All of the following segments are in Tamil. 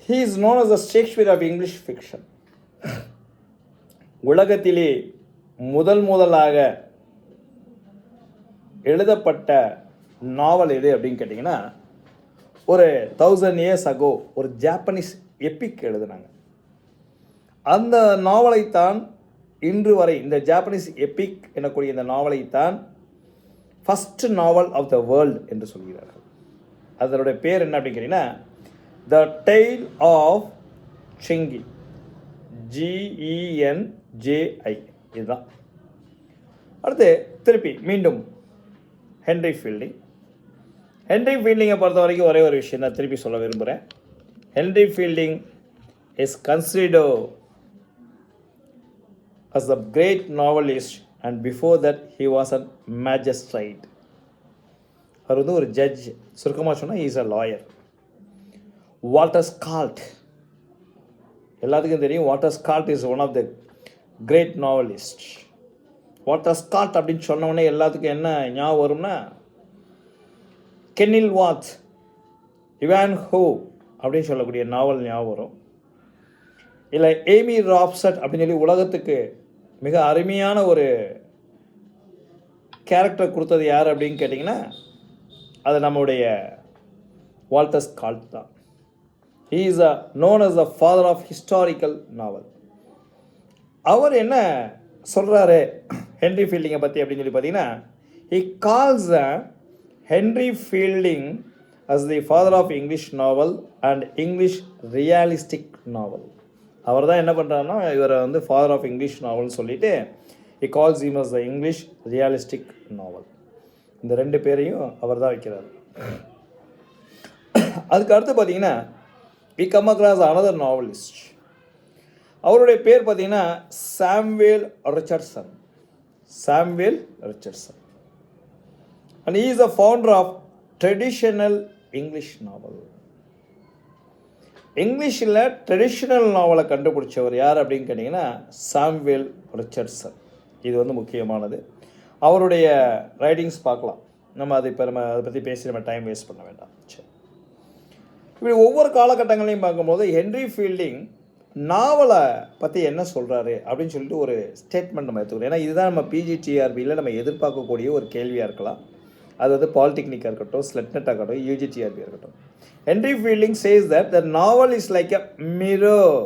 He is known as the Shakespeare of English fiction. உலகத்திலே முதலாக எழுதப்பட்ட நாவல் எது அப்படின்னு கேட்டிங்கன்னா, ஒரு 1000 years ago ஒரு ஜாப்பனீஸ் எப்பிக் எழுதுனாங்க. அந்த நாவலைத்தான் இன்று வரை இந்த ஜாப்பனீஸ் எப்பிக் எனக்கூடிய இந்த நாவலைத்தான் first novel of the world என்று சொல்கிறார்கள். அதனுடைய பேர் என்ன அப்படின்னு கேட்டிங்கன்னா, the tale of Genji, GENJI. இதுதான். அடுத்து திருப்பி மீண்டும் ஹென்ரி ஃபீல்டிங். ஹென்ரி ஃபீல்டிங்கை பொறுத்த வரைக்கும் ஒரே ஒரு விஷயம் நான் திருப்பி சொல்ல விரும்புகிறேன். Henry Fielding is considered as a great novelist and before that he was a magistrate. அவர் வந்து ஒரு ஜட்ஜ். சுருக்கமாக சொன்னால் is a lawyer. Walter Scott, எல்லாத்துக்கும் தெரியும் Walter Scott is one of the great novelist. Walter Scott அப்படின்னு சொன்னோடனே எல்லாத்துக்கும் என்ன ஞாபகம் வரும்னா, கென்னில் வாட்ஸ், இவான் ஹோ அப்படின்னு சொல்லக்கூடிய நாவல் ஞாபகம் வரும். இல்லை ஏமி ராப்சட் அப்படின்னு சொல்லி உலகத்துக்கு மிக அருமையான ஒரு கேரக்டர் கொடுத்தது யார் அப்படின்னு கேட்டிங்கன்னா, அது நம்முடைய வால்டர் ஸ்கால்ட் தான். He is known as the father of historical novel. அவர் என்ன சொல்கிறாரு ஹென்ரி ஃபீல்டிங்கை பற்றி அப்படின்னு சொல்லி பார்த்தீங்கன்னா, he calls Henry Fielding as the father of English novel and English realistic novel. அவர் தான் என்ன பண்ணுறாருன்னா, இவரை வந்து ஃபாதர் ஆஃப் இங்கிலீஷ் நாவல்னு சொல்லிட்டு he calls him as the English realistic novel. இந்த ரெண்டு பேரையும் அவர் தான் வைக்கிறார். அதுக்கு அடுத்து பார்த்தீங்கன்னா, we come across another novelist. அவருடைய பேர் பார்த்தீங்கன்னா Samuel Richardson. Samuel Richardson. And he is the founder of traditional English novel. இங்கிலீஷில் ட்ரெடிஷ்னல் நாவலை கண்டுபிடிச்சவர் யார் அப்படின்னு கேட்டிங்கன்னா சாம்வேல் ரிச்சர்ட்சன். இது வந்து முக்கியமானது. அவருடைய ரைட்டிங்ஸ் பார்க்கலாம். நம்ம அதை இப்போ நம்ம அதை பற்றி பேசி நம்ம டைம் வேஸ்ட் பண்ண வேண்டாம். சரி, இப்படி ஒவ்வொரு காலகட்டங்களையும் பார்க்கும்போது ஹென்ரி ஃபீல்டிங் நாவலை பற்றி என்ன சொல்கிறாரு அப்படின்னு சொல்லிட்டு ஒரு ஸ்டேட்மெண்ட் நம்ம எடுத்துக்கிறோம். ஏன்னா இதுதான் நம்ம பிஜிடிஆர்பியில் நம்ம எதிர்பார்க்கக்கூடிய ஒரு கேள்வியாக இருக்கலாம். அது வந்து பாலிடெக்னிக்காக இருக்கட்டும், ஸ்லெட்நெட்டாக இருக்கட்டும், யூஜிடிஆர்பி இருக்கட்டும். Henry fielding says that the novel is like a mirror.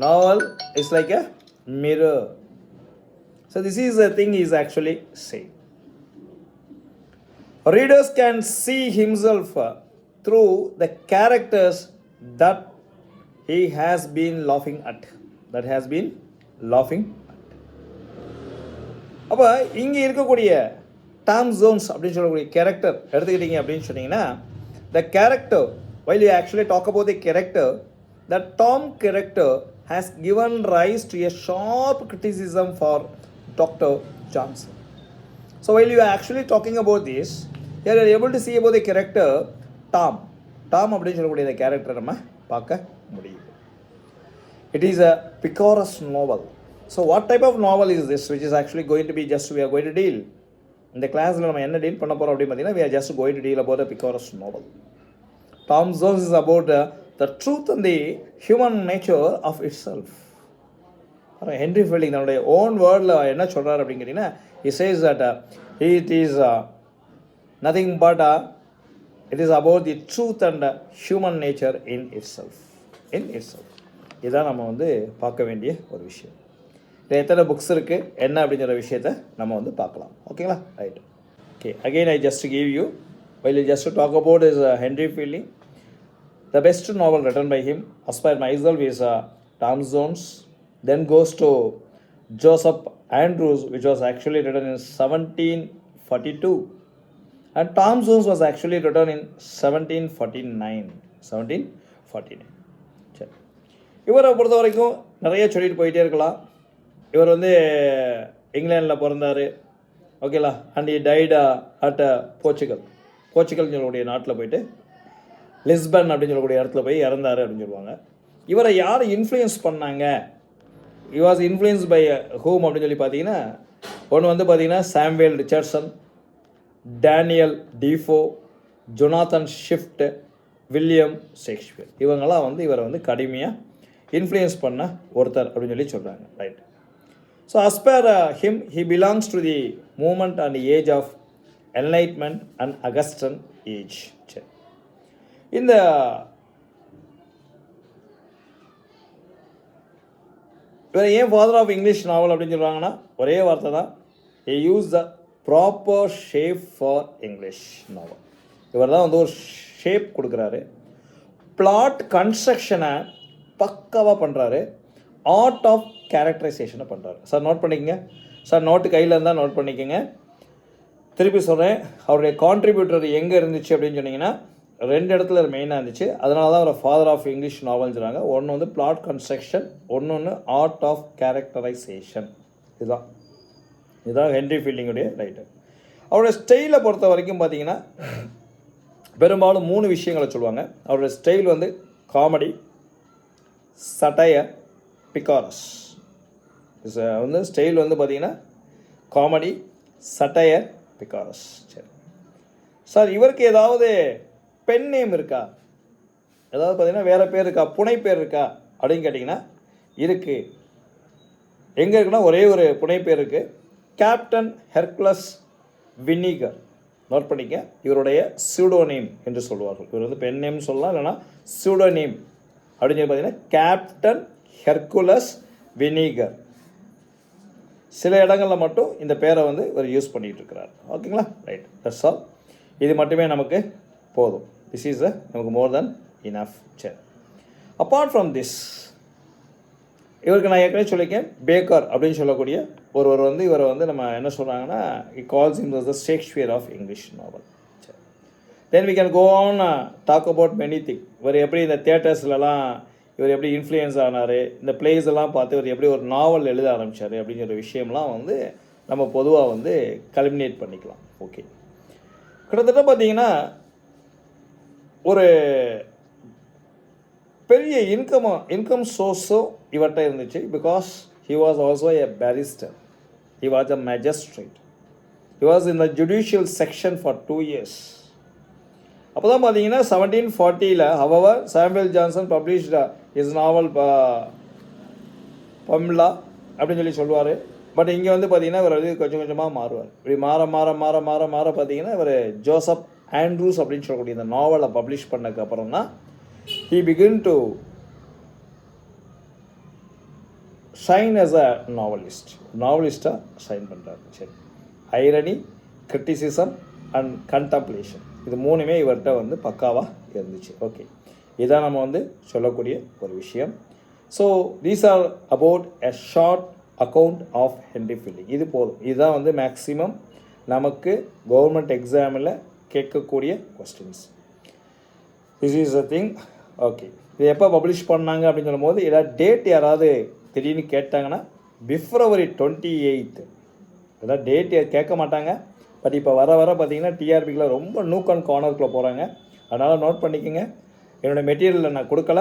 Novel is like a mirror. So this is the thing is actually saying. Readers can see himself through the characters that he has been laughing at. அப்போ இங்கே இருக்கக்கூடிய டாம் ஜோன்ஸ் அப்படின்னு சொல்லக்கூடிய கேரக்டர் எடுத்துக்கிட்டீங்க அப்படின்னு சொன்னீங்கன்னா, the character, while you actually talk about the character, the Tom character has given rise to a sharp criticism for Dr. Johnson. So while you are actually talking about this, you are able to see about the character Tom. Tom அப்படின்னு சொல்லக்கூடிய இந்த கேரக்டர் நம்ம பார்க்க முடியும். It is a picorous novel. So what type of novel is this which is actually going to be just we are going to deal? இந்த கிளாஸில் நம்ம என்ன டீல் பண்ண போகிறோம் அப்படின்னு பார்த்தீங்கன்னா, we are just going to deal about a picorous novel. Tom Jones is about the truth and the human nature of itself. Henry fielding தன்னுடைய ஓன் வேர்டில் என்ன சொல்கிறார் அப்படின்னு கேட்டிங்கன்னா, he says that it is nothing but it is about the truth and human nature in itself. இதுதான் நம்ம வந்து பார்க்க வேண்டிய ஒரு விஷயம். இதில் எத்தனை புக்ஸ் இருக்குது என்ன அப்படிங்கிற விஷயத்தை நம்ம வந்து பார்க்கலாம். ஓகேங்களா? Right. Okay, again I just give you while you just talk about is Henry Fielding. The best novel written by him as per myself is Tom Jones. Then goes to Joseph Andrews, which was actually written in 1742. And Tom Jones was actually written in 1749. சரி, இவரை பொறுத்த வரைக்கும் நிறைய சொல்லிட்டு போயிட்டே இருக்கலாம். இவர் வந்து இங்கிலாண்டில் பிறந்தார். ஓகேலா? And he died at Portugal சொல்லக்கூடிய நாட்டில் போயிட்டு லிஸ்பன் அப்படின்னு சொல்லக்கூடிய இடத்துல போய் இறந்தார் அப்படின்னு சொல்லுவாங்க. இவரை யார் இன்ஃப்ளூயன்ஸ் பண்ணாங்க? he was influenced by whom அப்படின்னு சொல்லி பார்த்தீங்கன்னா, ஒன்று வந்து பார்த்தீங்கன்னா Samuel Richardson, Daniel Defoe, Jonathan Swift, William Shakespeare. இவங்கெல்லாம் வந்து இவரை வந்து கடுமையாக இன்ஃப்ளூயன்ஸ் பண்ண ஒருத்தர் அப்படின்னு சொல்லி சொல்கிறாங்க. Right. So as per him, he belongs to the movement and age of enlightenment and Augustan age. சரி, இந்த இவர் ஏன் ஃபாதர் ஆஃப் இங்கிலீஷ் நாவல் அப்படின்னு சொல்கிறாங்கன்னா ஒரே வார்த்தை தான், he used the proper shape for English novel. இவர் தான் வந்து ஒரு ஷேப் கொடுக்குறாரு, பிளாட் கன்ஸ்ட்ரக்ஷனை பக்காவாக பண்ணுறாரு, ஆர்ட் ஆஃப் கேரக்டரைசேஷனை பண்ணுறாரு. சார் நோட் பண்ணிக்கங்க சார், நோட்டு கையில் இருந்தால் நோட் பண்ணிக்கோங்க. திருப்பி சொல்கிறேன், அவருடைய கான்ட்ரிபியூட்டர் எங்கே இருந்துச்சு அப்படின்னு சொன்னிங்கன்னா 2 இடத்துல மெயினாக இருந்துச்சு. அதனால தான் அவர் ஃபாதர் ஆஃப் இங்கிலீஷ் நாவல்னு சொல்கிறாங்க. ஒன்று வந்து பிளாட் கன்ஸ்ட்ரக்ஷன், ஒன்று ஆர்ட் ஆஃப் கேரக்டரைசேஷன். இதுதான் ஹென்ரி ஃபீல்டிங்குடைய ரைட்டர். அவருடைய ஸ்டைலை பொறுத்த வரைக்கும் பார்த்தீங்கன்னா பெரும்பாலும் 3 விஷயங்களை சொல்லுவாங்க. அவருடைய ஸ்டைல் வந்து காமெடி, சட்டையர், பிகாரஸ். வந்து ஸ்டைல் வந்து பார்த்தீங்கன்னா காமெடி, சட்டையர், பிகாரஸ். சரி சார், இவருக்கு ஏதாவது பென் நேம் இருக்கா, ஏதாவது பார்த்தீங்கன்னா வேறு பேர் இருக்கா, புனை பேர் இருக்கா அப்படின்னு கேட்டிங்கன்னா இருக்குது. எங்கே இருக்குன்னா ஒரே ஒரு புனை பேர் இருக்குது, கேப்டன் ஹெர்குலஸ் வினிகர். நோட் பண்ணிக்க, இவருடைய சூடோநேம் என்று சொல்லுவார்கள். இவர் வந்து பென் நேம் சொல்லலாம், இல்லைனா சூடோநேம் அப்படின்னு சொல்லி பார்த்தீங்கன்னா கேப்டன் ஹெர்குலஸ் வினிகர். சில இடங்களில் மட்டும் இந்த பேரை வந்து இவர் யூஸ் பண்ணிகிட்டு இருக்கிறார். ஓகேங்களா? Right, that's all. இது மட்டுமே நமக்கு போதும். திஸ் இஸ் நமக்கு மோர் தென் இனஃப். சரி, அப்பார்ட் ஃப்ரம் திஸ், இவருக்கு நான் ஏற்கனவே சொல்லியிருக்கேன், பேக்கர் அப்படின்னு சொல்லக்கூடிய ஒருவர் வந்து இவரை வந்து நம்ம என்ன சொல்கிறாங்கன்னா, it calls him the Shakespeare of English novel. சரி, then we can go on talk about many thing. இவர் எப்படி இந்த தியேட்டர்ஸ்லலாம் இவர் எப்படி இன்ஃப்ளூயன்ஸ் ஆனார், இந்த பிளேஸ் எல்லாம் பார்த்து இவர் எப்படி ஒரு நாவல் எழுத ஆரம்பித்தார் அப்படிங்கிற விஷயம்லாம் வந்து நம்ம பொதுவாக வந்து கல்மினேட் பண்ணிக்கலாம். ஓகே, கிட்டத்தட்ட பார்த்தீங்கன்னா ஒரு பெரிய இன்கம் சோர்ஸும் இவர்கிட்ட இருந்துச்சு. Because he was also a barrister, he was a magistrate, he was in the judicial section for 2 years. அப்போ தான் பார்த்தீங்கன்னா 1740 however Samuel Johnson published is novel Pamela அப்படின்னு சொல்லி சொல்லுவார். பட் இங்கே வந்து பார்த்தீங்கன்னா இவர் வந்து கொஞ்சம் கொஞ்சமாக மாறுவார். இப்படி மாற மாற மாற மாற மாற பார்த்தீங்கன்னா இவர் ஜோசப் ஆண்ட்ரூஸ் அப்படின்னு சொல்லக்கூடிய இந்த நாவலை பப்ளிஷ் பண்ணதுக்கு அப்புறம் தான் he began to shine as a novelist. நாவலிஸ்டாக ஷைன் பண்ணுறாரு. சரி, ஐரணி, கிரிட்டிசிசம் அண்ட் கண்டம்ப்ளேஷன், இது 3மே இவர்கிட்ட வந்து பக்காவாக இருந்துச்சு. ஓகே, இதான் நம்ம வந்து சொல்லக்கூடிய ஒரு விஷயம். So these are about a short account of Henry Fielding. இது போதும். இதுதான் வந்து மேக்ஸிமம் நமக்கு கவர்மெண்ட் எக்ஸாமில் கேட்கக்கூடிய questions. This is a thing. Okay, இது எப்போ பப்ளிஷ் பண்ணாங்க அப்படின்னு சொல்லும்போது ஏதாவது டேட் யாராவது திடீர்னு கேட்டாங்கன்னா February 28. ஏதாவது டேட் கேட்க மாட்டாங்க. பட் இப்போ வர வர பார்த்தீங்கன்னா டிஆர்பிக்கில் ரொம்ப நூக் அண்ட் கார்னருக்குள்ளே போகிறாங்க. அதனால் நோட் பண்ணிக்கோங்க. என்னோடய மெட்டீரியலில் நான் கொடுக்கல,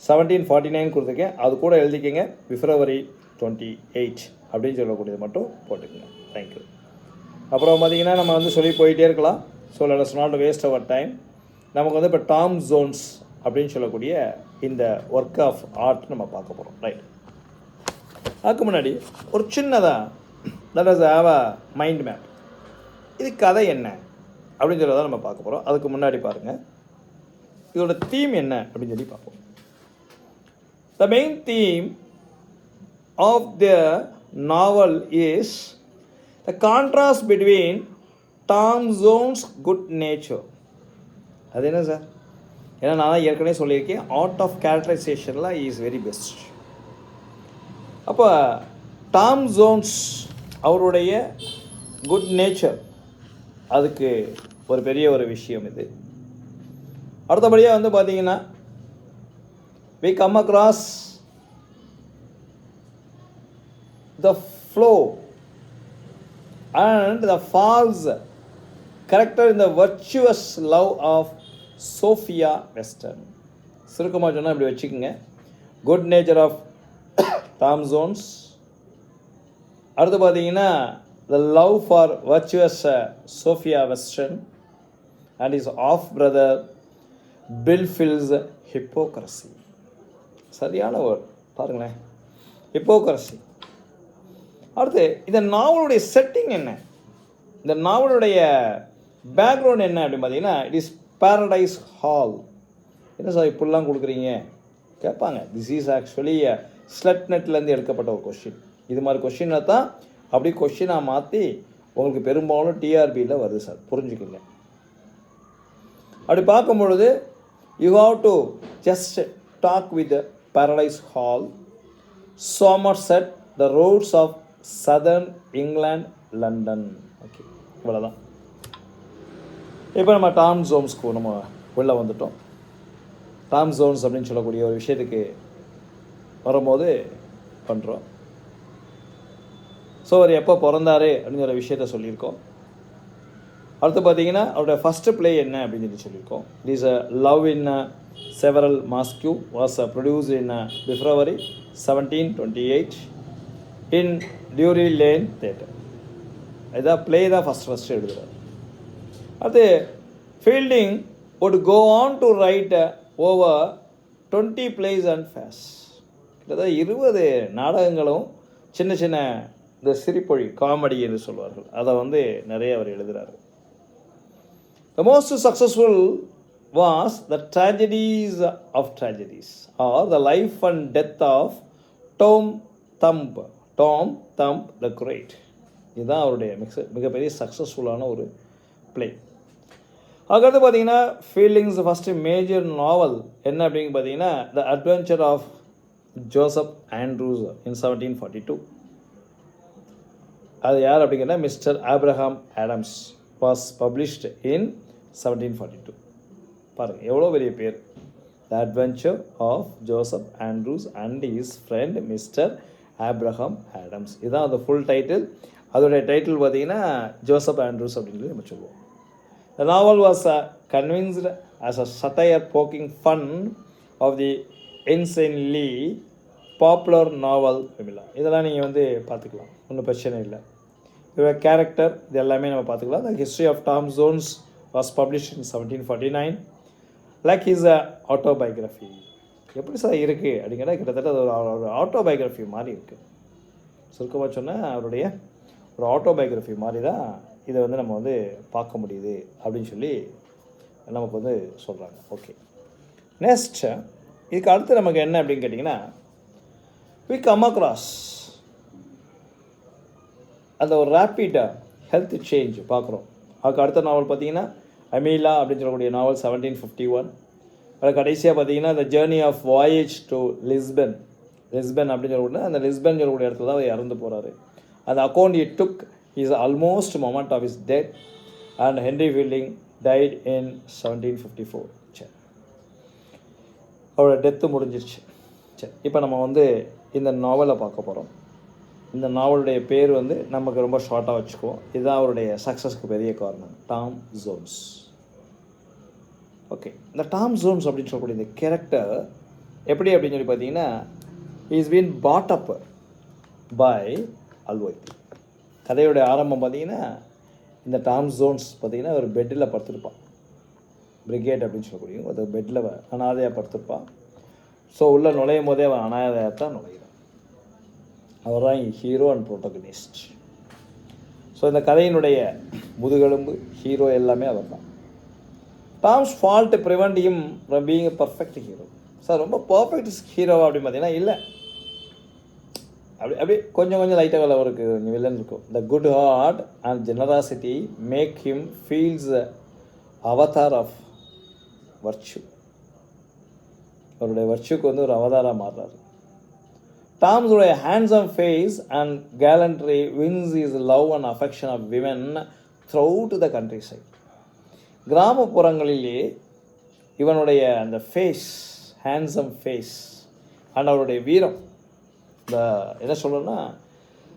1749 கொடுத்துருக்கேன், அது கூட எழுதிக்கங்க February 28 அப்படின்னு சொல்லக்கூடியது மட்டும் போட்டுக்கோங்க. தேங்க்யூ. அப்புறம் பார்த்தீங்கன்னா நம்ம வந்து சொல்லி போயிட்டே இருக்கலாம். So let us not waste our time. நமக்கு வந்து இப்போ டாம் ஜோன்ஸ் அப்படின்னு சொல்லக்கூடிய இந்த ஒர்க் ஆஃப் ஆர்ட் நம்ம பார்க்க போகிறோம். ரைட், அதுக்கு முன்னாடி ஒரு சின்னதாக that is have a mind map. இது கதை என்ன அப்படின்னு சொல்லி தான் நம்ம பார்க்க போகிறோம். அதுக்கு முன்னாடி பாருங்கள், இதோட தீம் என்ன அப்படின்னு சொல்லி பார்ப்போம். The main theme of the novel is the contrast between Tom Jones good nature. அது என்ன சார்? ஏன்னா நான் தான் ஏற்கனவே சொல்லியிருக்கேன், ஆர்ட் ஆஃப் கேரக்டரைசேஷனில் இஸ் வெரி பெஸ்ட். அப்போ டாம் ஜோன்ஸ் அவருடைய குட் நேச்சர், அதுக்கு ஒரு பெரிய ஒரு விஷயம் இது. அடுத்தபடியாக வந்து பார்த்தீங்கன்னா we come across the flow and the false character in the virtuous love of Sophia Western. சுருக்கமாக சொன்னால் இப்படி வச்சுக்கோங்க, good nature of Tom Jones, அடுத்து பார்த்தீங்கன்னா the love for virtuous Sophia Western and his half brother bill fils hypocrisy. சரியான வேர்ட் பாருங்களேன், ஹிப்போக்ரஸி. அடுத்து இந்த நாவலுடைய செட்டிங் என்ன, இந்த நாவலுடைய பேக்ரவுண்ட் என்ன அப்படின்னு பார்த்தீங்கன்னா, இட் இஸ் பாரடைஸ் ஹால். என்ன சார் இப்படிலாம் கொடுக்குறீங்க கேட்பாங்க. திஸ் இஸ் ஆக்சுவலி ஸ்லட் நெட்லேருந்து எடுக்கப்பட்ட ஒரு கொஷின். இது மாதிரி கொஷினை தான் அப்படி கொஷினாக மாற்றி உங்களுக்கு பெரும்பாலும் டிஆர்பியில் வருது சார், புரிஞ்சுக்கோங்க. அப்படி பார்க்கும் பொழுது you have to just talk with Paradise Hall, Somerset, the roads of southern England, London. Okay, இவ்வளோதான். இப்போ நம்ம டாம் ஜோன்ஸ்க்கு நம்ம உள்ளே வந்துட்டோம். டாம் ஜோன்ஸ் அப்படின்னு சொல்லக்கூடிய ஒரு விஷயத்துக்கு வரும்போது பண்ணுறோம். ஸோ அவர் எப்போ பிறந்தார் அப்படிங்கிற விஷயத்த சொல்லியிருக்கோம். அடுத்து பார்த்தீங்கன்னா அவருடைய ஃபஸ்ட்டு ப்ளே என்ன அப்படின்னு சொல்லியிருக்கோம். It is a love in several masques was produced in February 1728 in Drury Lane theatre. இதான் ப்ளே தான் ஃபஸ்ட்டு எழுதுகிறார். அடுத்து Fielding would go on to write over 20 plays and farces. கிட்டத்தட்ட 20 நாடகங்களும் சின்ன சின்ன இந்த சிரிப்பொழி காமெடி என்று சொல்வார்கள், அதை நிறைய அவர் எழுதுகிறார். The most successful was the tragedies of tragedies or the life and death of Tom Thumb the Great. இதுதான் அவருடைய மிகப்பெரிய சக்ஸஸ்ஃபுல்லான ஒரு பிளே. அதுக்கடுத்து பார்த்தீங்கன்னா ஃபீல்டிங்ஸ் ஃபஸ்ட்டு மேஜர் நாவல் என்ன அப்படின்னு பார்த்தீங்கன்னா the adventure of Joseph Andrews in 1742. அது யார் அப்படிங்கிற Mister Abraham Adams was published in 1742. பாருங்கள் எவ்வளோ பெரிய பேர், the adventure of Joseph Andrews and his friend Mister Abraham Adams. இதுதான் அந்த ஃபுல் டைட்டில். அதோடைய டைட்டில் பார்த்தீங்கன்னா ஜோசப் ஆண்ட்ரூஸ் அப்படின்னு நம்ம சொல்லுவோம். The novel was conceived as a satire poking fun of the insanely popular novel formula. இதெல்லாம் நீங்கள் பார்த்துக்கலாம், ஒன்றும் பிரச்சனை இல்லை. இதோட கேரக்டர் இது எல்லாமே நம்ம பார்த்துக்கலாம். The history of Tom Jones was published in 1749 like his autobiography. எப்படி சார் இருக்குது அப்படிங்கிற கிட்டத்தட்ட ஒரு ஆட்டோபயோகிராஃபி மாதிரி இருக்குது. சுருக்கமாக சொன்னால் அவருடைய ஒரு ஆட்டோபயோகிராஃபி மாதிரி தான் இதை நம்ம பார்க்க முடியுது அப்படின்னு சொல்லி நமக்கு சொல்கிறாங்க. ஓகே, நெக்ஸ்ட் இதுக்கு அடுத்து நமக்கு என்ன அப்படின்னு கேட்டிங்கன்னா வி கம் அக்ராஸ் அந்த ஒரு ரேப்பிடாக ஹெல்த் சேஞ்ச் பார்க்குறோம். அதுக்கு அடுத்த நாவல் பார்த்தீங்கன்னா அமீலா அப்படின்னு சொல்லக்கூடிய நாவல் 1751. அது கடைசியாக பார்த்தீங்கன்னா the journey of voyage to Lisbon அப்படின்னு சொல்லக்கூடிய அந்த லிஸ்பன் சொல்லக்கூடிய இடத்துல தான் அவர் இறந்து போகிறாரு. அந்த account it took is almost moment of his death and Henry Fielding died in 1754. சரி, அவரோட டெத்து முடிஞ்சிருச்சு. சரி, இப்போ நம்ம இந்த நாவலை பார்க்க போகிறோம். இந்த நாவலுடைய பேர் நமக்கு ரொம்ப ஷார்ட்டாக வச்சுக்குவோம். இதுதான் அவருடைய சக்ஸஸ்க்கு பெரிய காரணம், டாம் ஜோன்ஸ். ஓகே, இந்த டாம் ஜோன்ஸ் அப்படின்னு சொல்லக்கூடிய இந்த கேரக்டர் எப்படி அப்படின்னு சொல்லி பார்த்தீங்கன்னா is been brought up by Allworthy. கதையோடைய ஆரம்பம் பார்த்தீங்கன்னா இந்த டாம் ஜோன்ஸ் பார்த்தீங்கன்னா ஒரு பெட்டில் படுத்திருப்பான். பிரிகேட் அப்படின்னு சொல்லக்கூடிய ஒரு பெட்டில் அனாதையாக படுத்திருப்பான். ஸோ உள்ளே நுழையும் போதே அவன் அனாதையாக தான் நுழைகிறான். அவர் தான் ஹீரோ அண்ட் ப்ரோட்டகனிஸ்ட். ஸோ இந்த கதையினுடைய முதுகெலும்பு ஹீரோ எல்லாமே அவர் தான். Tom's fault prevent him from being a perfect hero. Sir ரொம்ப பர்ஃபெக்ட் ஹீரோவா அப்படின்னு பார்த்தீங்கன்னா இல்லை, அப்படியே கொஞ்சம் லைட்டாக அவருக்கு கொஞ்சம் வில்லன் இருக்கும். The good heart and generosity make him feels avatar of virtue. அவருடைய வர்ச்சுக்கு ஒரு அவதாராக மாறுறாரு. டாம்ஸுடைய handsome face and gallantry wins is love and affection of women through to the country side. கிராமப்புறங்களிலே இவனுடைய அந்த ஃபேஸ், ஹேண்ட்ஸம் ஃபேஸ் அண்ட் அவருடைய வீரம், இந்த என்ன சொல்கிறேன்னா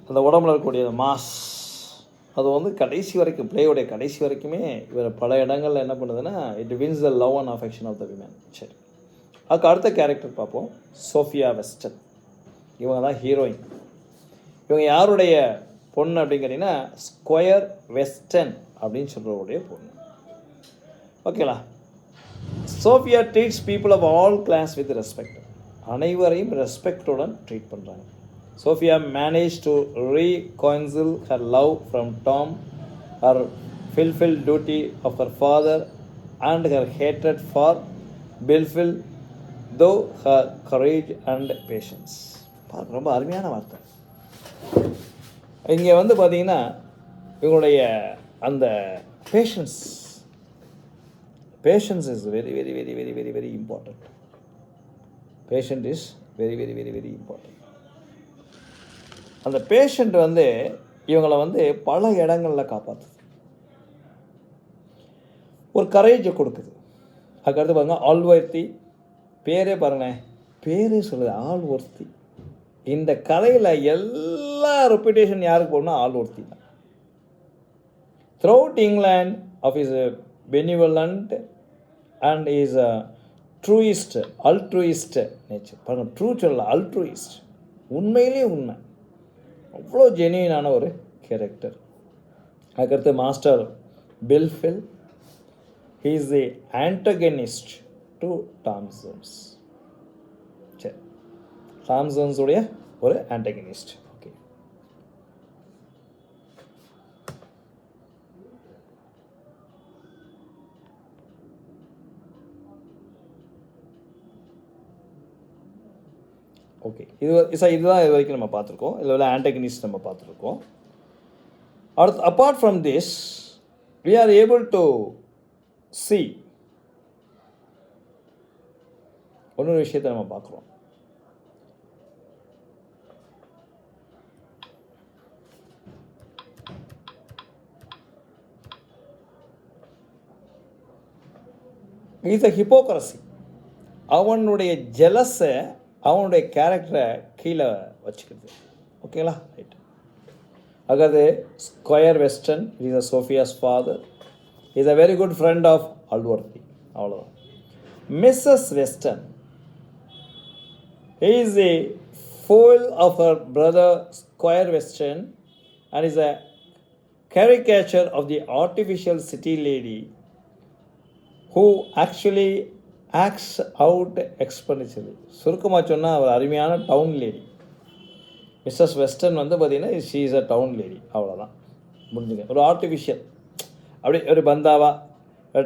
அந்த உடம்புல இருக்கக்கூடிய மாஸ், அது கடைசி வரைக்கும் பிளேயோடைய கடைசி வரைக்குமே இவர் பல இடங்களில் என்ன பண்ணுதுன்னா it wins the love and affection of the women. சரி, அதுக்கு அடுத்த கேரக்டர் பார்ப்போம், சோஃபியா வெஸ்டன். இவங்க தான் ஹீரோயின். இவங்க யாருடைய பொண்ணு அப்படின்னு கேட்டிங்கன்னா ஸ்கொயர் வெஸ்டன் அப்படின்னு சொல்கிறவருடைய பொண்ணு. ஓகேங்களா, Sophia treats people of all class with respect. அனைவரையும் ரெஸ்பெக்டுடன் ட்ரீட் பண்ணுறாங்க. Sophia manage to reconcile her love from Tom, her fulfill duty of her father and her hatred for Bilfil, though her courage and patience. ரொம்ப அருமையான வார்த்தை. இங்கே வந்து பார்த்தீங்கன்னா இவங்களுடைய அந்த patience is very very very very very very important. Patient is very very very very important. அந்த பேஷண்ட் வந்து இவங்களை வந்து பல இடங்களில் காப்பாற்றுது, ஒரு கரேஜை கொடுக்குது. அதுக்கடுத்து பாருங்கள் ஆல்வர்த்தி, பேரே பாருங்களேன், பேரே சொல்லுது ஆல்வர்த்தி. இந்த கதையில் எல்லா ரெப்புடேஷன் யாருக்கு போகணும்னா ஆல்வர்த்தி தான். Throughout England of is benevolent and is truist altruist nature. பாருங்கள், ட்ரூ சொல்லல, அல்ட்ரூயிஸ்ட், உண்மையிலேயே உண்மை, அவ்வளோ ஜெனியூனான ஒரு கேரக்டர். அதுக்கடுத்து Master Blifil, he is the antagonist to Tom Jones. சரி, டாம் ஜோன்ஸ் உடைய ஒரு ஆன்டகனிஸ்ட். ஓகே, ஓகே, இதுதான் இது வரைக்கும் நம்ம பார்த்துருக்கோம். இதில் உள்ள ஆன்டகனிஸ்ட் நம்ம பார்த்துருக்கோம். அடுத்து apart from this we are able to see இன்னொரு விஷயத்தை நம்ம பார்க்குறோம். Is a hypocrisy. அவனுடைய ஜெலஸை, அவனுடைய கேரக்டரை கீழே வச்சுக்கிறது. ஓகேங்களா, ரைட். அதாவது Squire Western is a Sophia's father, is a very good friend of Allworthy. அவ்வளோதான். Mrs Western is a foil of her brother Squire Western and is a caricature of the artificial city lady who actually acts out exponentially. சுருக்கமாக சொன்னால் அவர் அருமையான டவுன் லேடி. மிஸ்ஸஸ் வெஸ்டர்ன் வந்து பார்த்திங்கன்னா she is a town lady. அவ்வளோதான், முடிஞ்சுங்க. ஒரு ஆர்டிஃபிஷியல், அப்படி ஒரு பந்தாவா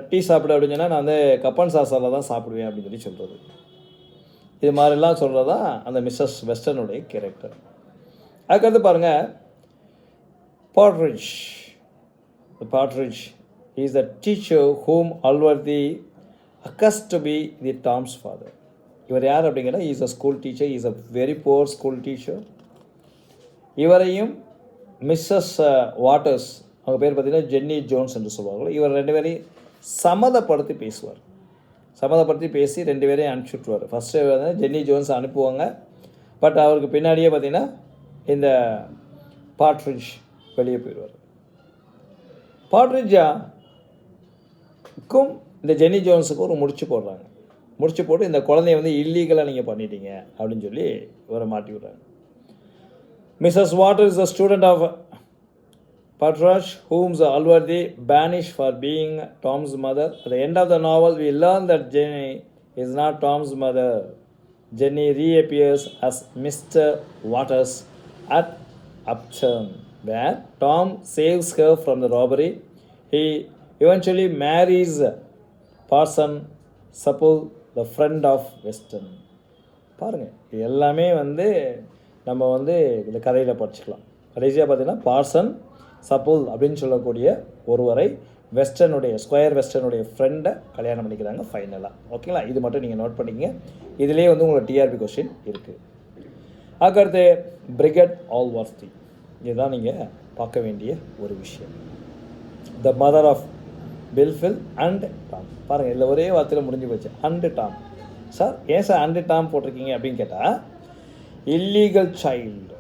டீ சாப்பிட அப்படின்னு சொன்னால் நான் வந்து கப்பன் சாசாவில் தான் சாப்பிடுவேன் அப்படின்னு சொல்லி சொல்கிறது. இது மாதிரிலாம் சொல்கிறது தான் அந்த மிஸ்ஸஸ் வெஸ்டர்னுடைய கேரக்டர். அதுக்கடுத்து பாருங்கள், Partridge. Partridge is the teacher whom Allworthy accused to be the Tom's father. இவர் யார் அப்படிங்கிற, is a school teacher, is a very poor school teacher. இவரையும் மிஸ்ஸஸ் வாட்டர்ஸ், அவங்க பேர் பார்த்திங்கன்னா ஜென்னி ஜோன்ஸ் என்று சொல்லுவார்கள். இவர் ரெண்டு பேரையும் சம்மதப்படுத்தி பேசுவார். சம்மதப்படுத்தி பேசி ரெண்டு பேரையும் அனுப்பிச்சி விட்ருவார். ஃபஸ்ட்டு வந்து ஜென்னி ஜோன்ஸ் அனுப்புவாங்க. பட் அவருக்கு பின்னாடியே பார்த்திங்கன்னா இந்த பாட்ரிட்ஜ் வெளியே போயிடுவார். பாட்ரிட்ஜாக்கும் இந்த ஜென்னி ஜோன்ஸுக்கும் ஒரு முடிச்சு போடுறாங்க. முடிச்சு போட்டு இந்த குழந்தைய வந்து இல்லீகலாக நீங்கள் பண்ணிட்டீங்க அப்படின்னு சொல்லி இவரை மாட்டி விட்றாங்க. Mrs Water is a student of Patrush, whom Alwardi banished for being Tom's mother. At the end of the novel, we learn that Jenny is not Tom's mother. Jenny reappears as Mr. Waters at Upton, where Tom saves her from the robbery. He eventually marries Parson Supple, the friend of Weston. பாருங்கள், இது எல்லாமே வந்து நம்ம வந்து இந்த கதையில் படிச்சுக்கலாம். கடைசியாக பார்த்தீங்கன்னா பார்சன் சப்புல் அப்படின்னு சொல்லக்கூடிய ஒருவரை வெஸ்டர்னுடைய ஸ்கொயர் வெஸ்டர்னுடைய ஃப்ரெண்டை கல்யாணம் பண்ணிக்கிறாங்க ஃபைனலாக. ஓகேங்களா, இது மட்டும் நீங்கள் நோட் பண்ணிக்கங்க. இதிலே வந்து உங்களுக்கு டிஆர்பி கொஸ்டின் இருக்குது. அதுக்கடுத்து பிரிகெட் ஆல்வர்த்தி, இதுதான் நீங்கள் பார்க்க வேண்டிய ஒரு விஷயம். The mother of Blifil and Tom. பாருங்கள், இதில் ஒரே வார்த்தையில் முடிஞ்சு போச்சு, அண்டு டாம். சார் ஏன் சார் அண்டு டாம் போட்டிருக்கீங்க அப்படின்னு கேட்டால், illegal child,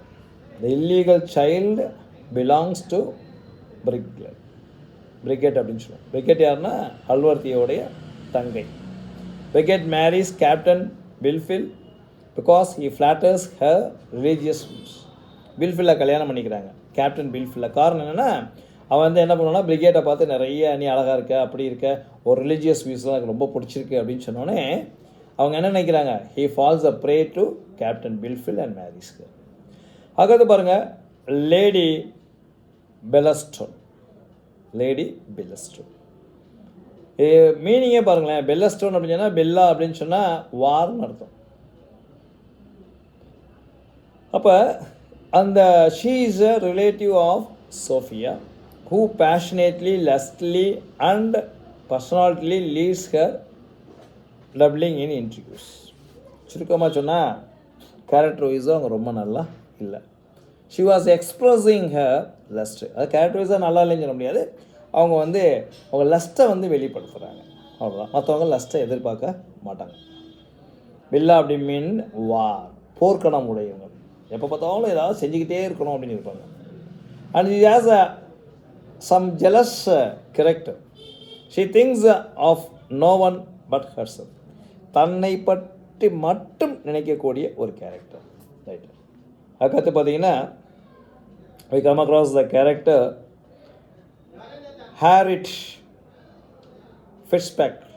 the illegal child belongs to Bridget அப்படின்னு சொல்லுவோம். பிரிகெட் யாருன்னா அல்வர்த்தியோடைய தங்கை. Bridget marries Captain Blifil because he flatters her religious views. பில்ஃபில்லை கல்யாணம் பண்ணிக்கிறாங்க, கேப்டன் பில்ஃபில்லை. காரணம் என்னென்னா, அவன் வந்து என்ன பண்ணுவான்னா, பிரிகேட்டை பார்த்து நிறைய நீ அழகாக இருக்க, அப்படி இருக்க, ஒரு ரிலீஜியஸ் வியூஸ்லாம் எனக்கு ரொம்ப பிடிச்சிருக்கு அப்படின்னு சொன்னோடனே அவங்க என்ன நினைக்கிறாங்க, he falls a prey to Captain Blifil and மேரிஸ்க்கு. அடுத்து பாருங்கள், லேடி பெல்லஸ்டோன். லேடி பெல்லஸ்டோன் மீனிங்கே பாருங்களேன். பெல்லஸ்டோன் அப்படின்னு சொன்னால், பெல்லா அப்படின்னு சொன்னால் வார்னு அர்த்தம். அப்போ அந்த she is a relative of Sophia who passionately, lustily and personally leads her doubling in interviews. சுருக்கமாக சொன்னால் கேரக்டர் வைஸும் அவங்க ரொம்ப நல்லா இல்லை. She was expressing her lost. அது கேரக்டர் வைஸாக நல்லா இல்லைன்னு சொல்ல முடியாது. அவங்க அவங்க லஸ்ட்டை வெளிப்படுத்துகிறாங்க, அவ்வளோதான். மற்றவங்க லஸ்ட்டை எதிர்பார்க்க மாட்டாங்க. பில்லா அப்படி மீன் வார், போர்க்கணம் உடையவங்க, எப்போ பார்த்தாலும் ஏதாவது செஞ்சுக்கிட்டே இருக்கணும் அப்படின்னு இருப்பாங்க. And she has a some jealous character. She thinks of no one but herself. தன்னை பற்றி மட்டும் நினைக்கக்கூடிய ஒரு கேரக்டர், ரைட். அதுக்கடுத்து பார்த்தீங்கன்னா we come across the character Harriet Fitzpatrick.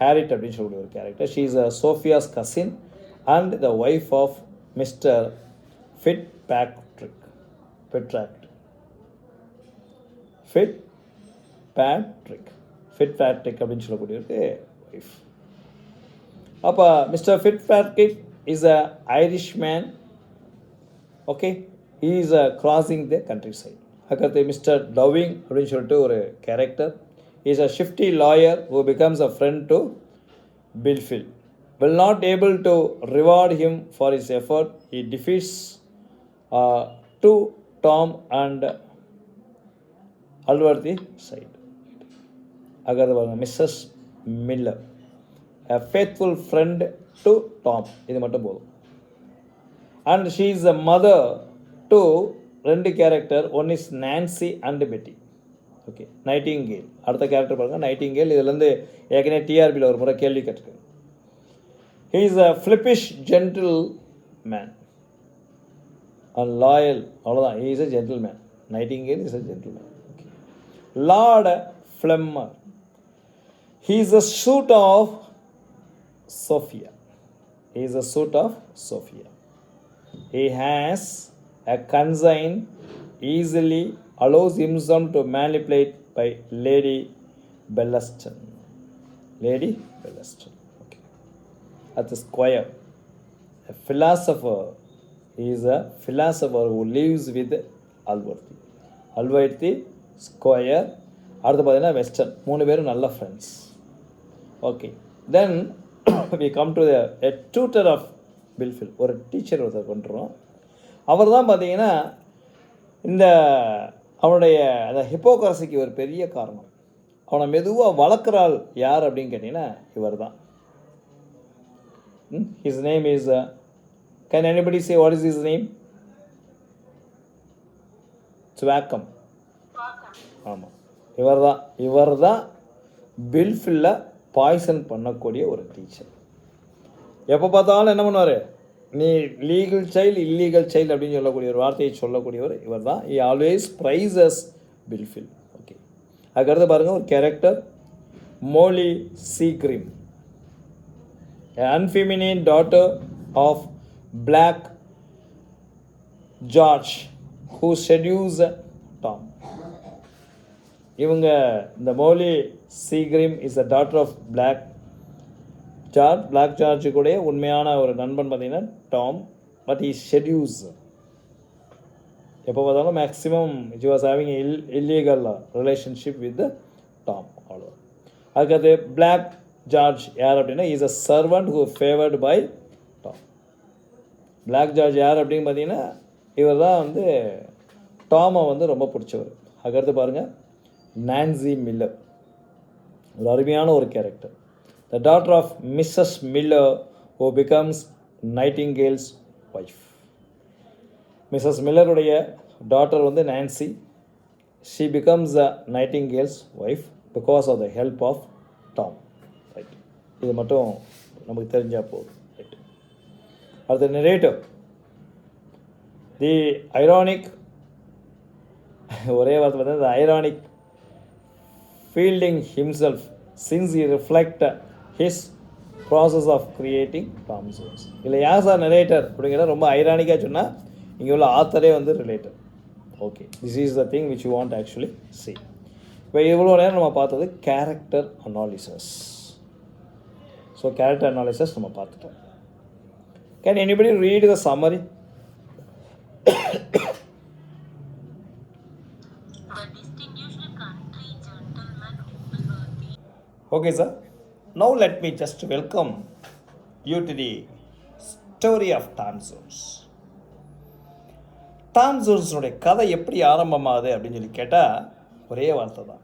Harriet அப்படின்னு சொல்லக்கூடிய ஒரு character. She is Sophia's cousin and the wife of Mr. Fitzpatrick. Fitzpatrick அப்படின்னு சொல்லக்கூடிய ஒரு ஒய்ஃப். அப்போ Mr Fitzpatrick is a Irish man. Okay, he is a crossing the country side. அதுக்கடுத்து மிஸ்டர் டவிங் அப்படின்னு சொல்லிட்டு ஒரு character. Is a shifty lawyer who becomes a friend to Blifil. will not able to reward him for his effort. He defeats to Tom and Alworthy side. அகர்து பாருங்க, Mrs Miller, a faithful friend to Tom. இது மட்டும் போதும். and she is a mother to ரெண்டு character. One is Nancy and பெட்டி. ஓகே, நைட்டிங்கேல் அடுத்த கேரக்டர் பாருங்கள், நைட்டிங்கேல். இதுலேருந்து ஏற்கனவே டிஆர்பியில் ஒரு முறை கேள்வி கேட்டிருக்கேன். he is a flippish gentleman and loyal. அவ்வளோதான், he is a gentleman. Nightingale is a gentleman. Okay. Lord Flemmer, he is a suit of Sophia. He is a suit of Sophia. He has a consign, easily allows himself to manipulate by Lady Bellaston. Lady Bellaston. Okay. At the square, a philosopher. He is a philosopher who lives with Alworthy Squire. அடுத்து பார்த்தீங்கன்னா வெஸ்டர்ன். மூணு பேரும் நல்ல friends. Okay, then we come to a tutor of Blifil. ஒரு டீச்சர் ஒருத்தர் கொண்டுறோம். அவர் தான் பார்த்தீங்கன்னா இந்த அவனுடைய அந்த ஹிப்போக்ரஸிக்கு ஒரு பெரிய காரணம். அவனை மெதுவாக வளர்க்குறாள் யார் அப்படின்னு கேட்டிங்கன்னா இவர் தான். His name is, can anybody say what is his name? Swackham. ஆமாம், இவர் தான் பில்ஃபில்ல பாய்சன் பண்ணக்கூடிய ஒரு டீச்சர். எப்போ பார்த்தாலும் என்ன பண்ணுவார், நீ லீகல் சைல்டு இல்லீகல் சைல்டு அப்படின்னு சொல்லக்கூடிய ஒரு வார்த்தையை சொல்லக்கூடியவர் இவர் தான். he always prizes Blifil. Okay, அதுக்கடுத்து பாருங்கள் ஒரு character, Molly Seagrim, unfeminine daughter of Black George who seduced Tom. இவங்க இந்த Molly Seagrim is a daughter of Black George கூட உண்மையான ஒரு நண்பன் பார்த்தீங்கன்னா டாம். But he seduce. எப்போ பார்த்தாலும் maximum he was having illegal relationship with Tom. அவ்வளோ. அதுக்கடுத்து பிளாக் ஜார்ஜ் யார் அப்படின்னா is a servant who favoured by Tom. Black George யார் அப்படின்னு பார்த்தீங்கன்னா இவர் தான் டாமை ரொம்ப பிடிச்சவர். அதுக்கடுத்து பாருங்கள் நான்சி மில்லர், ஒரு அருமையான ஒரு character. The daughter of Mrs Miller who becomes Nightingale's wife. Mrs மில்லருடைய daughter Nancy. She becomes a Nightingale's wife because of the help of Tom. Right, இது மட்டும் நமக்கு தெரிஞ்சால் போதும். ரைட், அடுத்த நரேட்டிவ், தி ஐரானிக், ஒரே வார்த்தை பார்த்தா the ironic Fielding himself since he reflect his process of creating Tom Jones. இல்லை யார் சார் நரேட்டர் அப்படிங்கிறத ரொம்ப ஐரானிக்காக சொன்னால் இங்கே உள்ள ஆத்தரே வந்து related. Okay, this is the thing which you want actually C. இப்போ இவ்வளோ நேரம் நம்ம பார்த்தது character analysis. So character analysis நம்ம பார்த்துட்டோம். Can anybody read the summary? Okay, sir. Now let me just welcome you to the story of Tom Jones. Tom ஜோன்ஸுடைய கதை எப்படி ஆரம்பமாகுது அப்படின்னு சொல்லி கேட்டால் ஒரே வார்த்தை தான்.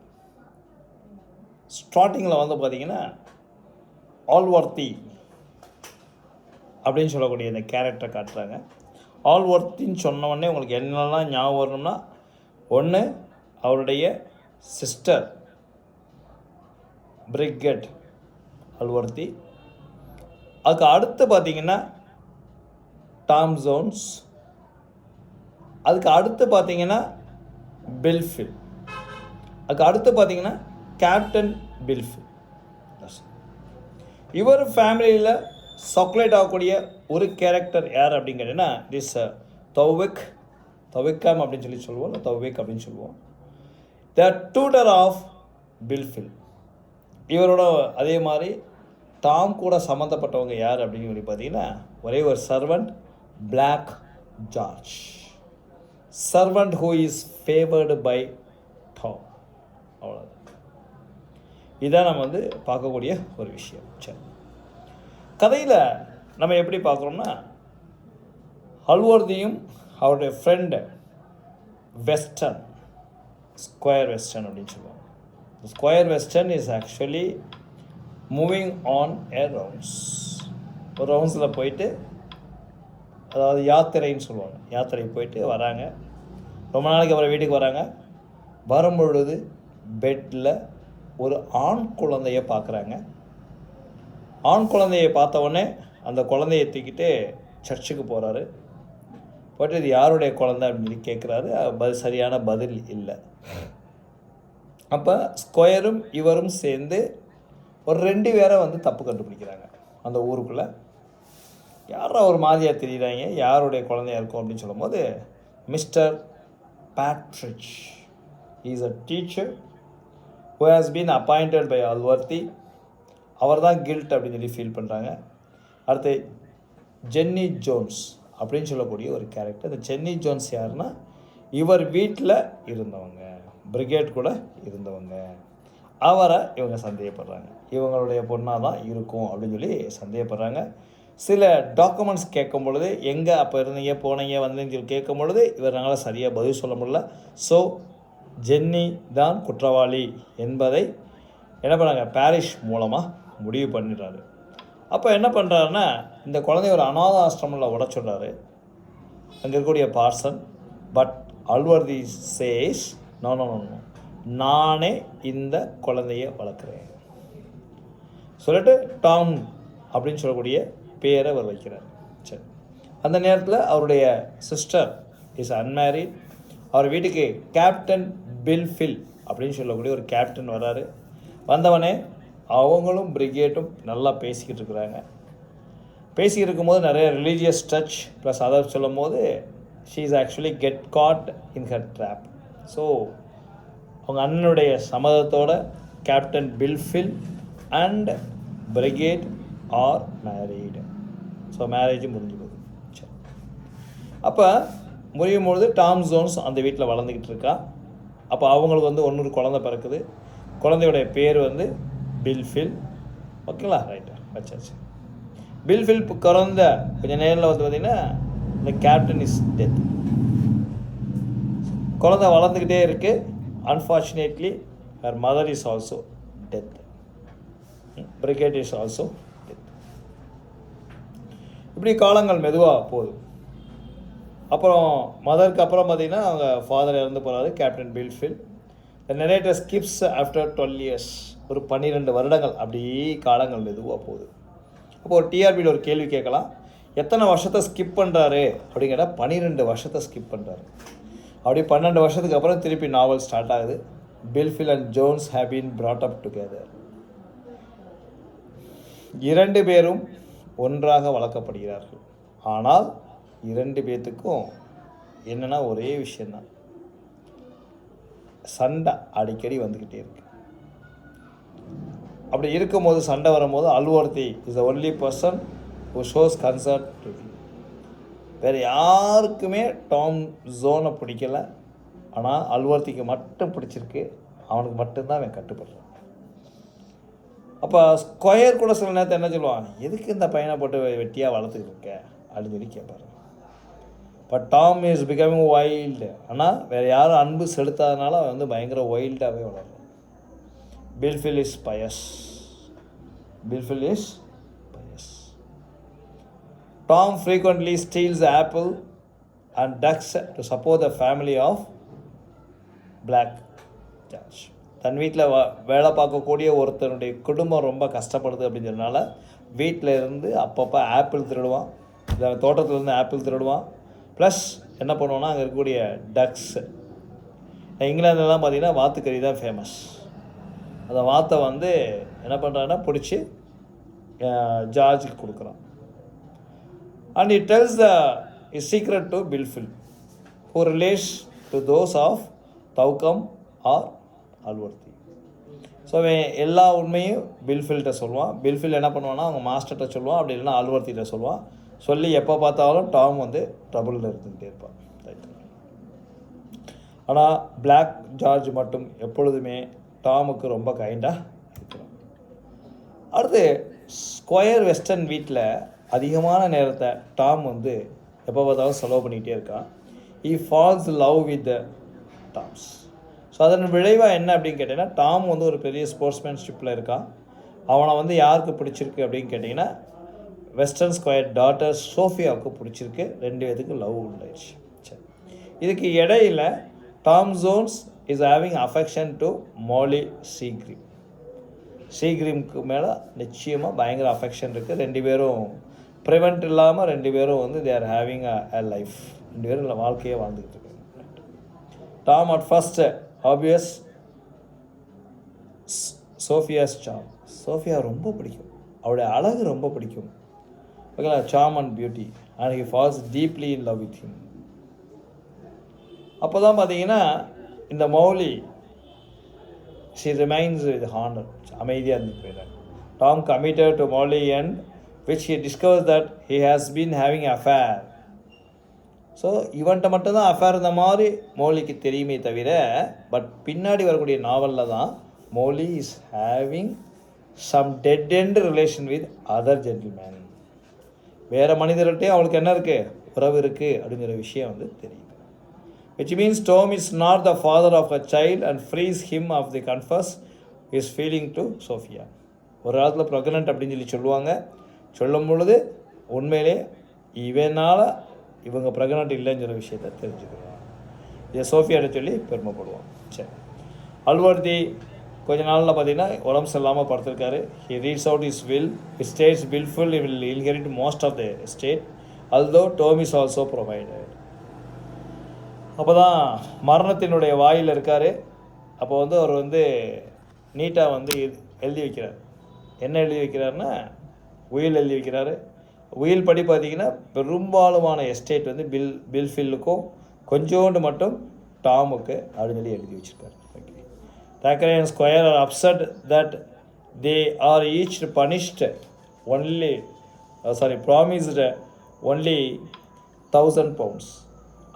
ஸ்டார்டிங்கில் வந்து பார்த்தீங்கன்னா ஆல்வர்த்தி அப்படின்னு சொல்லக்கூடிய இந்த கேரக்டரை காட்டுறாங்க. ஆல்வர்த்தின்னு சொன்ன உடனே உங்களுக்கு என்னெல்லாம் ஞாபகம் வரணும்னா, ஒன்று அவருடைய சிஸ்டர் பிரிகெட் அல்வர்த்தி, அதுக்கு அடுத்து பார்த்தீங்கன்னா டாம் ஜோன்ஸ், அதுக்கு அடுத்து பார்த்தீங்கன்னா பில்ஃபில், அதுக்கு அடுத்து பார்த்தீங்கன்னா கேப்டன் பில்ஃபில். இவர் ஃபேமிலியில் சர்க்குலேட் ஆகக்கூடிய ஒரு கேரக்டர் யார் அப்படின்னு கேட்டிங்கன்னா திஸ் தவிக்கம் அப்படின்னு சொல்லி சொல்லுவோம், இல்லை தவிக் அப்படின்னு சொல்லுவோம். த டூட்டர் ஆஃப் பில்ஃபில். இவரோட அதே மாதிரி டாம் கூட சம்மந்தப்பட்டவங்க யார் அப்படின்னு சொல்லி பார்த்தீங்கன்னா ஒரே ஒரு servant, Black George. Servant who is favoured by Tom. அவ்வளோதான். இதான் நம்ம வந்து பார்க்கக்கூடிய ஒரு விஷயம். சரி, கதையில் நம்ம எப்படி பார்க்குறோம்னா, அல்வர்தியும் அவருடைய ஃப்ரெண்டு வெஸ்டர்ன், ஸ்கொயர் வெஸ்டர்ன் அப்படின்னு சொல்லுவாங்க. Square Western is actually moving on a rounds. ஒரு ரவுண்ட்ஸில் போயிட்டு, அதாவது யாத்திரைன்னு சொல்லுவாங்க, யாத்திரை போயிட்டு வராங்க. ரொம்ப நாளைக்கு அப்புறம் வீட்டுக்கு வராங்க. வரும்பொழுது பெட்டில் ஒரு ஆண் குழந்தைய பார்க்குறாங்க. ஆண் குழந்தையை பார்த்த உடனே அந்த குழந்தைய தூக்கிட்டு சர்ச்சுக்கு போகிறாரு. போய்ட்டு இது யாருடைய குழந்தை அப்படின்னு சொல்லி கேட்குறாரு. சரியான பதில் இல்லை. அப்போ ஸ்கொயரும் இவரும் சேர்ந்து ஒரு 2 பேரை வந்து தப்பு கண்டுபிடிக்கிறாங்க அந்த ஊருக்குள்ளே. யாரா ஒரு மாதிரியாக தெரியுறாங்க, யாருடைய குழந்தையா இருக்கும் அப்படின்னு சொல்லும்போது, Mr Partridge is a teacher who has been appointed by Allworthy. அவர் தான் கில்ட் அப்படின்னு சொல்லி ஃபீல் பண்ணுறாங்க. அடுத்து ஜென்னி ஜோன்ஸ் அப்படின்னு சொல்லக்கூடிய ஒரு கேரக்டர். இந்த ஜென்னி ஜோன்ஸ் யாருன்னா இவர் வீட்டில் இருந்தவங்க, பிரிகேட் கூட இருந்தவங்க. அவரை இவங்க சந்தேகப்படுறாங்க, இவங்களுடைய பொண்ணாக தான் இருக்கும் அப்படின்னு சொல்லி சந்தேகப்படுறாங்க. சில டாக்குமெண்ட்ஸ் கேட்கும் பொழுது எங்கே அப்போ இருந்தீங்க, போனீங்க, வந்தீங்கன்னு சொல்லி கேட்கும் பொழுது இவரால் சரியாக பதில் சொல்ல முடியல. ஸோ ஜென்னி தான் குற்றவாளி என்பதை என்ன பண்ணாங்க, பாரிஷ் மூலமாக முடிவு பண்ணிடுறாரு. அப்போ என்ன பண்ணுறாருன்னா, இந்த குழந்தைய ஒரு அநாத ஆசிரமில் உடச்சுடுறாரு அங்கே இருக்கக்கூடிய பார்சன். பட் அல்வர்தி சேஸ் நோ, நானே இந்த குழந்தைய வளர்க்குறேன் சொல்லிட்டு டாம் அப்படின்னு சொல்லக்கூடிய பேரை அவர் வைக்கிறார். சரி, அந்த நேரத்தில் அவருடைய சிஸ்டர் இஸ் அன்மேரிட். அவர் வீட்டுக்கு கேப்டன் பில்ஃபில் அப்படின்னு சொல்லக்கூடிய ஒரு கேப்டன் வர்றாரு. வந்தவனே அவங்களும் பிரிகேட்டும் நல்லா பேசிக்கிட்டு இருக்கிறாங்க. பேசிக்கிட்டு இருக்கும்போது நிறைய ரிலீஜியஸ் டச் ப்ளஸ் அதை சொல்லும் போது she is actually get caught in her trap. So அவங்க அண்ணனுடைய சம்மதத்தோட Captain Blifil and Bridget are married. So marriage முடிஞ்சு போகுது. சரி, அப்போ முடியும் பொழுது டாம் ஜோன்ஸ் அந்த வீட்டில் வளர்ந்துக்கிட்டு இருக்கா. அப்போ அவங்களுக்கு வந்து இன்னொரு குழந்தை பிறக்குது. குழந்தையுடைய பேர் வந்து பில்ஃபில். ஓகேங்களா, ரைட்டு வச்சாச்சு. பில்ஃபில் குழந்த கொஞ்சம் நேரில் வந்து பார்த்திங்கன்னா இந்த கேப்டன் இஸ் டெத். குழந்தை வளர்ந்துக்கிட்டே இருக்குது. Unfortunately her mother is also death. Brigade is also death. இப்படி காலங்கள் மெதுவாக போகுது. அப்புறம் மதருக்கு அப்புறம் பார்த்திங்கன்னா அவங்க ஃபாதர் இறந்து போகிறாரு, Captain Blifil. The narrator skips after 12 years. ஒரு 12 வருடங்கள் அப்படியே காலங்கள் மெதுவாக போகுது. அப்போ ஒரு டிஆர்பியில் ஒரு கேள்வி கேட்கலாம், எத்தனை வருஷத்தை ஸ்கிப் பண்ணுறாரு அப்படின்னு கேட்டால் 12 வருஷத்தை ஸ்கிப் பண்ணுறாரு. அப்படி 12 வருஷத்துக்கு அப்புறம் திருப்பி நாவல் ஸ்டார்ட் ஆகுது. Blifil and Jones have been brought up together. 2 பேரும் ஒன்றாக வளர்க்கப்படுகிறார்கள். ஆனால் 2 பேத்துக்கும் என்னென்னா ஒரே விஷயந்தான், சண்டை அடிக்கடி வந்துக்கிட்டே இருக்கு. அப்படி இருக்கும்போது சண்டை வரும்போது Allworthy is the only person who shows concern to him. வேறு யாருக்குமே டாம் ஜோனை பிடிக்கல, ஆனால் அல்வர்த்திக்கு மட்டும் பிடிச்சிருக்கு. அவனுக்கு மட்டும்தான் அவன் கட்டுப்படுறான். அப்போ ஸ்கொயர் கூட சில நேரத்தை என்ன சொல்லுவான், எதுக்கு இந்த பையனை போட்டு வெட்டியாக வளர்த்துக்கிட்டு இருக்க அப்படின்னு சொல்லி கேட்பாரு. But Tom is becoming wild. ஆனால் வேறு யாரும் அன்பு செலுத்தாதனால அவன் வந்து பயங்கர வைல்டாகவே வளரும். Blifil is pious. Blifil is pious. Tom frequently steals apple and ducks to support the family of Black George. தன் வீட்டில் வேலை பார்க்கக்கூடிய ஒருத்தருடைய குடும்பம் ரொம்ப கஷ்டப்படுது அப்படிங்கிறதுனால வீட்டில் இருந்து அப்பப்போ ஆப்பிள் திருடுவான், தோட்டத்துலேருந்து ஆப்பிள் திருடுவான். ப்ளஸ் என்ன பண்ணுவோன்னா அங்கே இருக்கக்கூடிய டக்ஸு, இங்கிலாந்துலாம் பார்த்திங்கன்னா வாத்துக்கறி தான் ஃபேமஸ். அந்த வாத்தை வந்து என்ன பண்ணுறான்னா பிடிச்சி ஜார்ஜுக்கு கொடுக்குறான். And it tells the is secret to Blifil who relates to those of Thwackum or Allworthy. So அவன் எல்லா உண்மையும் பில்ஃபில்கிட்ட சொல்லுவான். பில்ஃபில் என்ன பண்ணுவான்னா அவங்க மாஸ்டர்கிட்ட சொல்லுவான், அப்படி இல்லைன்னா அல்வர்த்திகிட்ட சொல்லுவான். சொல்லி எப்போ பார்த்தாலும் டாம் வந்து ட்ரபுளில் இருந்துகிட்டே இருப்பான். ஆனால் பிளாக் ஜார்ஜ் மட்டும் எப்பொழுதுமே டாமுக்கு ரொம்ப கைண்டாக இருக்கிறான். அடுத்து ஸ்கொயர் வெஸ்டர்ன் வீட்டில் அதிகமான நேரத்தை டாம் வந்து எப்போ பார்த்தாலும் செலவு பண்ணிக்கிட்டே இருக்கான். he falls love with the Tom's. So அதன் விளைவாக என்ன அப்படின்னு கேட்டிங்கன்னா, டாம் வந்து ஒரு பெரிய ஸ்போர்ட்ஸ்மேன்ஷிப்பில் இருக்கான். அவனை வந்து யாருக்கு பிடிச்சிருக்கு அப்படின்னு கேட்டிங்கன்னா, வெஸ்டர்ன் ஸ்கொயர் டாட்டர் சோஃபியாவுக்கு பிடிச்சிருக்கு. 2 பேத்துக்கு லவ் உண்டாயிடுச்சு. சரி, இதுக்கு இடையில் Tom Jones is having affection to Molly Seagrim. சீக்ரீமுக்கு மேலே நிச்சயமாக பயங்கர அஃபெக்ஷன் இருக்குது. 2 பேரும் ப்ரிவெண்ட் இல்லாமல் 2 பேரும் வந்து they are having a life. 2 பேரும் இல்லை வாழ்க்கையே வாழ்ந்துக்கிட்டு இருக்காங்க. Tom at first obvious Sophia's charm. Sophia ரொம்ப பிடிக்கும், அவருடைய அழகு ரொம்ப பிடிக்கும். ஓகேங்களா, charm and beauty. And he falls deeply in love with him. அப்போ தான் பார்த்தீங்கன்னா இந்த Molly she remains with honour, அமைதியாக இருந்து போயிடுறாங்க. Tom committed to Molly and which he discovers that he has been having an affair. So இவன்ட்ட மட்டும்தான் அஃபேர் இந்த மாதிரி மௌலிக்கு தெரியுமே தவிர, பட் பின்னாடி வரக்கூடிய நாவலில் தான் Molly is having some dead end relation with other gentleman. வேறு மனிதர்கிட்டையும் அவளுக்கு என்ன இருக்குது, உறவு இருக்குது அப்படிங்கிற விஷயம் வந்து தெரியுது. which means Tom is not the father of a child and frees him of the confess his feeling to Sophia. ஒரு காலத்தில் ப்ரெக்னென்ட் அப்படின்னு சொல்லி சொல்லுவாங்க. சொல்லும் பொழுது உண்மையிலே இவனால் இவங்க ப்ரெக்னென்ட் இல்லைங்கிற விஷயத்தை தெரிஞ்சுக்கிறாங்க. இதை சோஃபியாட்ட சொல்லி பெருமைப்படுவான். சரி, அல்வர்த்தி கொஞ்ச நாளில் பார்த்தீங்கன்னா உடம்பு சரியில்லாமல் படுத்திருக்காரு. He reads out is will. He states Blifil will inherit most of the estate although Tom is also provided. அப்போ தான் மரணத்தினுடைய வாயில் இருக்கார். அப்போ வந்து அவர் வந்து நீட்டாக வந்து எழுதி வைக்கிறார். என்ன எழுதி வைக்கிறாருன்னா உயில் எழுதி வைக்கிறாரு. உயில் படி பார்த்தீங்கன்னா பெரும்பாலுமான எஸ்டேட் வந்து பில்ஃபில்லுக்கும் கொஞ்சோண்டு மட்டும் டாமுக்கு அப்படின்னு சொல்லி எழுதி வச்சுருக்காரு. Okay, Thwackum and Square are upset that they are each punished only promised only 1000 pounds.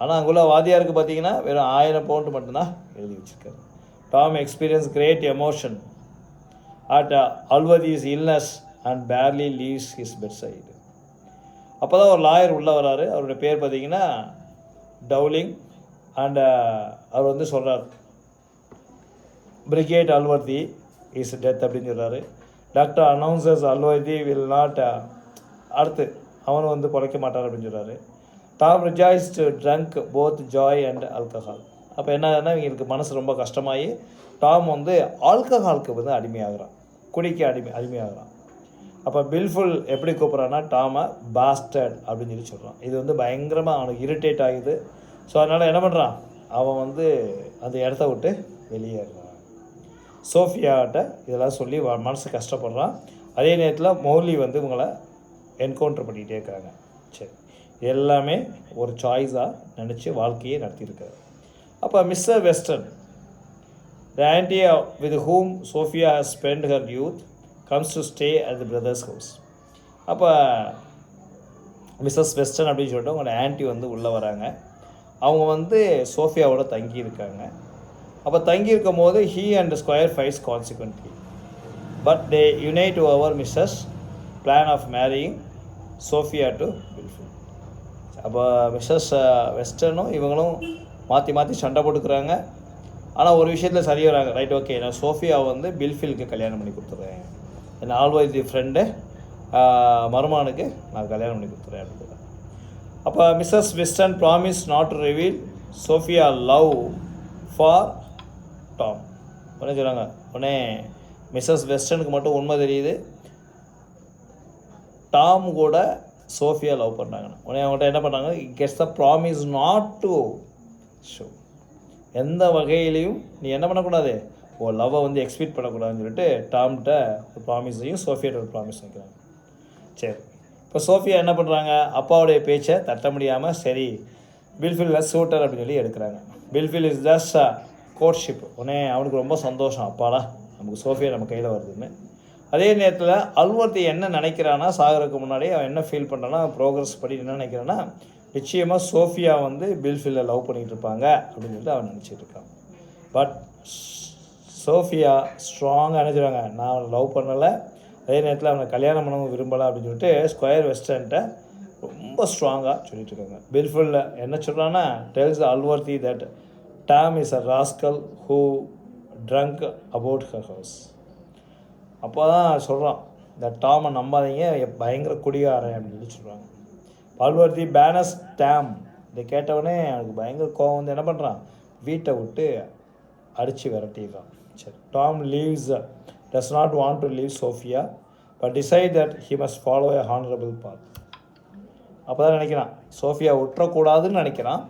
ஆனால் அங்குள்ள வாதியாருக்கு பார்த்தீங்கன்னா வெறும் 1000 pound மட்டும்தான் எழுதி வச்சுருக்காரு. Tom experience great emotion at Allworthy's illness and barely leaves his bed side. அப்போ தான் ஒரு லாயர் உள்ளே வராரு. அவருடைய பேர் பார்த்தீங்கன்னா டவுலிங். அண்ட் அவர் வந்து சொல்கிறார், பிரிகேட் அல்வர்தி இஸ் டெத் அப்படின்னு சொல்கிறாரு. Doctor announces Allworthy will not, அடுத்து அவன் வந்து பிழைக்க மாட்டார் அப்படின்னு சொல்கிறாரு. Tom rejoice to drunk both joy and alcohol. அப்போ என்னன்னா இவங்களுக்கு மனசு ரொம்ப கஷ்டமாகி டாம் வந்து ஆல்கஹாலுக்கு வந்து அடிமையாகிறான், குடிக்க அடிமையாகிறான். அப்போ பில்ஃபுல் எப்படி கூப்பிட்றான்னா டாமை பாஸ்டர்ட் அப்படின்னு சொல்லி சொல்கிறான். இது வந்து பயங்கரமாக அவனுக்கு இரிட்டேட் ஆகுது. ஸோ அதனால் என்ன பண்ணுறான், அவன் வந்து அந்த இடத்த விட்டு வெளியேறான். சோஃபியாட்ட இதெல்லாம் சொல்லி மனசு கஷ்டப்படுறான். அதே நேரத்தில் மௌலி வந்து இவங்களை என்கவுண்டர் பண்ணிக்கிட்டே இருக்காங்க. சரி, எல்லாமே ஒரு சாய்ஸாக நினச்சி வாழ்க்கையை நடத்தியிருக்காரு. அப்போ Mr Western, the aunty with whom Sophia has spend her youth comes to stay at the brother's house. அப்போ மிஸ்ஸஸ் வெஸ்டர்ன் அப்படின்னு சொல்லிட்டு அவங்களோட ஆன்ட்டி வந்து உள்ளே வராங்க. அவங்க வந்து சோஃபியாவோட தங்கியிருக்காங்க. அப்போ தங்கியிருக்கும் போது he and Squire fights consequently, but they unite over Mrs plan of marrying Sophia to Blifil. அப்போ மிஸ்ஸஸ் வெஸ்டர்னும் இவங்களும் மாற்றி மாற்றி சண்டை போட்டுக்கிறாங்க. ஆனால் ஒரு விஷயத்தில் சரி வராங்க. ரைட், ஓகே, நான் சோஃபியாவை வந்து பில்ஃபிலுக்கு கல்யாணம் பண்ணி கொடுத்துட்றேன், என் ஆல்வேஸ் தி ஃப்ரெண்டு மருமானுக்கு நான் கல்யாணம் பண்ணி கொடுத்துறேன் அப்படின்னு. அப்போ Mrs Western promise not to reveal Sophia love for Tom. உடனே சொல்கிறாங்க, உடனே மிஸ்ஸஸ் வெஸ்டர்னுக்கு மட்டும் உண்மை தெரியுது, டாம் கூட சோஃபியா லவ் பண்ணுறாங்கன்னு. உடனே அவங்கள்ட்ட என்ன பண்ணுறாங்க, gets the promise not to show. எந்த வகையிலையும் நீ என்ன பண்ணக்கூடாது, லவ்வை வந்து எக்ஸ்பெக்ட் பண்ணக்கூடாதுன்னு சொல்லிட்டு டாம்கிட்ட ஒரு ப்ராமிஸையும் சோஃபியாட்ட ஒரு ப்ராமிஸ் வைக்கிறாங்க. சரி, இப்போ சோஃபியா என்ன பண்ணுறாங்க, அப்பாவுடைய பேச்சை தட்ட முடியாமல் சரி பில்ஃபில் சூட்டர் அப்படின்னு சொல்லி எடுக்கிறாங்க. பில்ஃபில் இஸ் ஜஸ்ட் கோர்ட்ஷிப். உடனே அவனுக்கு ரொம்ப சந்தோஷம், அப்பாடா நமக்கு சோஃபியா நம்ம கையில் வருதுன்னு. அதே நேரத்தில் அல்வர்த்தி என்ன நினைக்கிறான்னா, சாகிறதுக்கு முன்னாடி அவன் என்ன ஃபீல் பண்ணுறான்னா, ப்ரோக்ரஸ் படி என்ன நினைக்கிறான்னா, நிச்சயமாக சோஃபியா வந்து பில்ஃபில்லை லவ் பண்ணிகிட்டு இருப்பாங்க அப்படின்னு சொல்லிட்டு அவன் நினச்சிட்டு இருக்கான். பட் சோஃபியா ஸ்ட்ராங்காக நினச்சிடுவாங்க, நான் அவனை லவ் பண்ணலை, அதே நேரத்தில் அவனை கல்யாணம் பண்ணவும் விரும்பலை அப்படின்னு சொல்லிட்டு ஸ்கொயர் வெஸ்டர்ன்ட்ட ரொம்ப ஸ்ட்ராங்காக சொல்லிட்டு இருக்காங்க. பில்ஃபில் என்ன சொல்கிறான்னா, tells Allworthy that Tom is a rascal who drunk about her house. அப்போ தான் சொல்கிறான், இந்த டாமை நம்பாதீங்க, பயங்கர குடிகாரன் அப்படின்னு சொல்லி சொல்கிறாங்க. அல்வர்த்தி பேனஸ் டாம். இதை கேட்டவொடனே அவனுக்கு பயங்கர கோவம் வந்து என்ன பண்ணுறான், வீட்டை விட்டு அடித்து விரட்டிடுறான். சரி, Tom leaves does not want to leave Sophia but decide that he must follow a honorable path. அப்போ தான் நினைக்கிறான், சோஃபியா விட்டுறக்கூடாதுன்னு நினைக்கிறான்.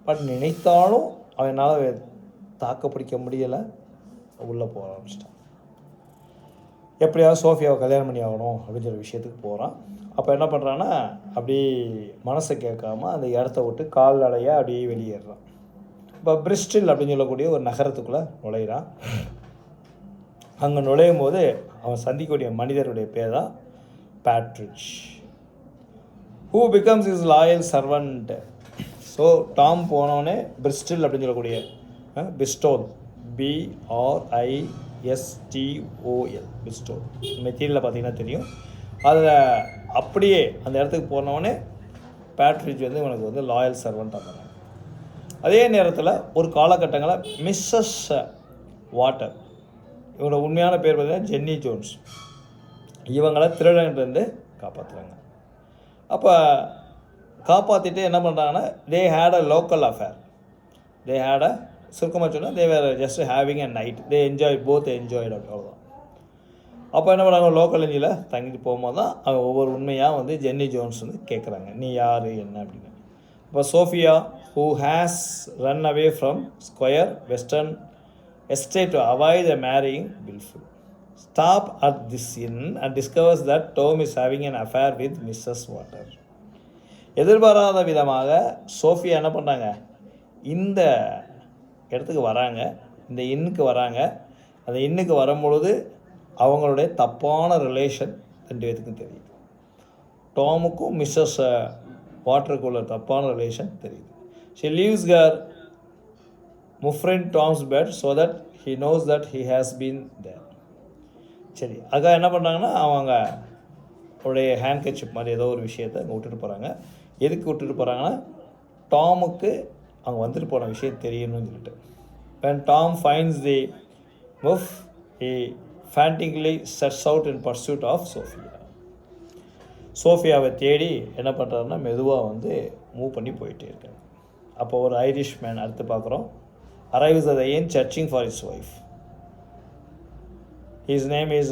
பட் நினைத்தாலும் அவனால் தாக்க பிடிக்க முடியலை, உள்ளே போக ஆரம்பிச்சிட்டான். எப்படியாவது சோஃபியாவை கல்யாணம் பண்ணி ஆகணும் அப்படிங்கிற விஷயத்துக்கு போகிறான். அப்போ என்ன பண்ணுறான்னா, அப்படி மனசை கேட்காம அந்த இடத்த விட்டு கால் அடையாக அப்படியே வெளியேறான். இப்போ பிரிஸ்டில் அப்படின்னு சொல்லக்கூடிய ஒரு நகரத்துக்குள்ளே நுழையிறான். அங்கே நுழையும் போது அவன் சந்திக்கக்கூடிய மனிதருடைய பேர் தான் Partridge, who becomes is loyal servant. So Tom போனோடனே பிரிஸ்டில் அப்படின்னு சொல்லக்கூடிய பிஸ்டோல், BRISTOL, பிஸ்டோல் மெட்டீரியலில் பார்த்தீங்கன்னா தெரியும். அதில் அப்படியே அந்த இடத்துக்கு போனோடனே பேட்ரிச் வந்து இவனுக்கு வந்து லாயல் சர்வன்ட் ஆகிறாங்க. அதே நேரத்தில் ஒரு காலகட்டங்களில் மிஸ்ஸஸ் வாட்டர், இவங்களோட உண்மையான பேர் பார்த்தீங்கன்னா ஜென்னி ஜோன்ஸ், இவங்களை திருடன்லேருந்து காப்பாற்றுறாங்க. அப்போ காப்பாற்றிட்டு என்ன பண்ணுறாங்கன்னா, they had a local affair, they had a சுருக்கமாக சொன்னால் they were just having a night, they enjoy both enjoyed அவ்வளோதான். அப்போ என்ன பண்ணுறாங்க, லோக்கல் எஞ்சியில் தங்கிட்டு போகும்போது தான் அவங்க ஒவ்வொரு உண்மையாக வந்து ஜென்னி ஜோன்ஸ் வந்து கேட்குறாங்க, நீ யார் என்ன அப்படின்னு. இப்போ Sophia who has run away from Squire Western estate to avoid marrying Bilful, stop at this inn and discovers that Tom is having an affair with Mrs. Water. எதிர்பாராத விதமாக சோஃபியா என்ன பண்ணுறாங்க, இந்த இடத்துக்கு வராங்க, இந்த இன்னுக்கு வராங்க. அந்த இன்னுக்கு வரும்பொழுது அவங்களுடைய தப்பான ரிலேஷன் ரெண்டு பேத்துக்கும் தெரியுது. டாமுக்கும் மிஸ்ஸஸ் வாட்டருக்குள்ள தப்பான ரிலேஷன் தெரியுது. she leaves her Muffrin Tom's bed so that he knows that he has been there. சரி, அதுக்காக என்ன பண்ணுறாங்கன்னா, அவங்க உடைய ஹேண்ட்கர்ச்சிப் மாதிரி ஏதோ ஒரு விஷயத்தை அங்கே விட்டுட்டு போகிறாங்க. எதுக்கு விட்டுட்டு போகிறாங்கன்னா, டாமுக்கு அவங்க வந்துட்டு போன விஷயம் தெரியணும்னு சொல்லிட்டு. when Tom finds the muff, he frantically sets out in pursuit of Sophia. சோஃபியாவை தேடி என்ன பண்ணுறாருன்னா, மெதுவாக வந்து மூவ் பண்ணி போயிட்டே இருக்காங்க. அப்போ ஒரு ஐரிஷ் மேன் அடுத்து பார்க்குறோம், arrives at the inn searching for his wife. His name is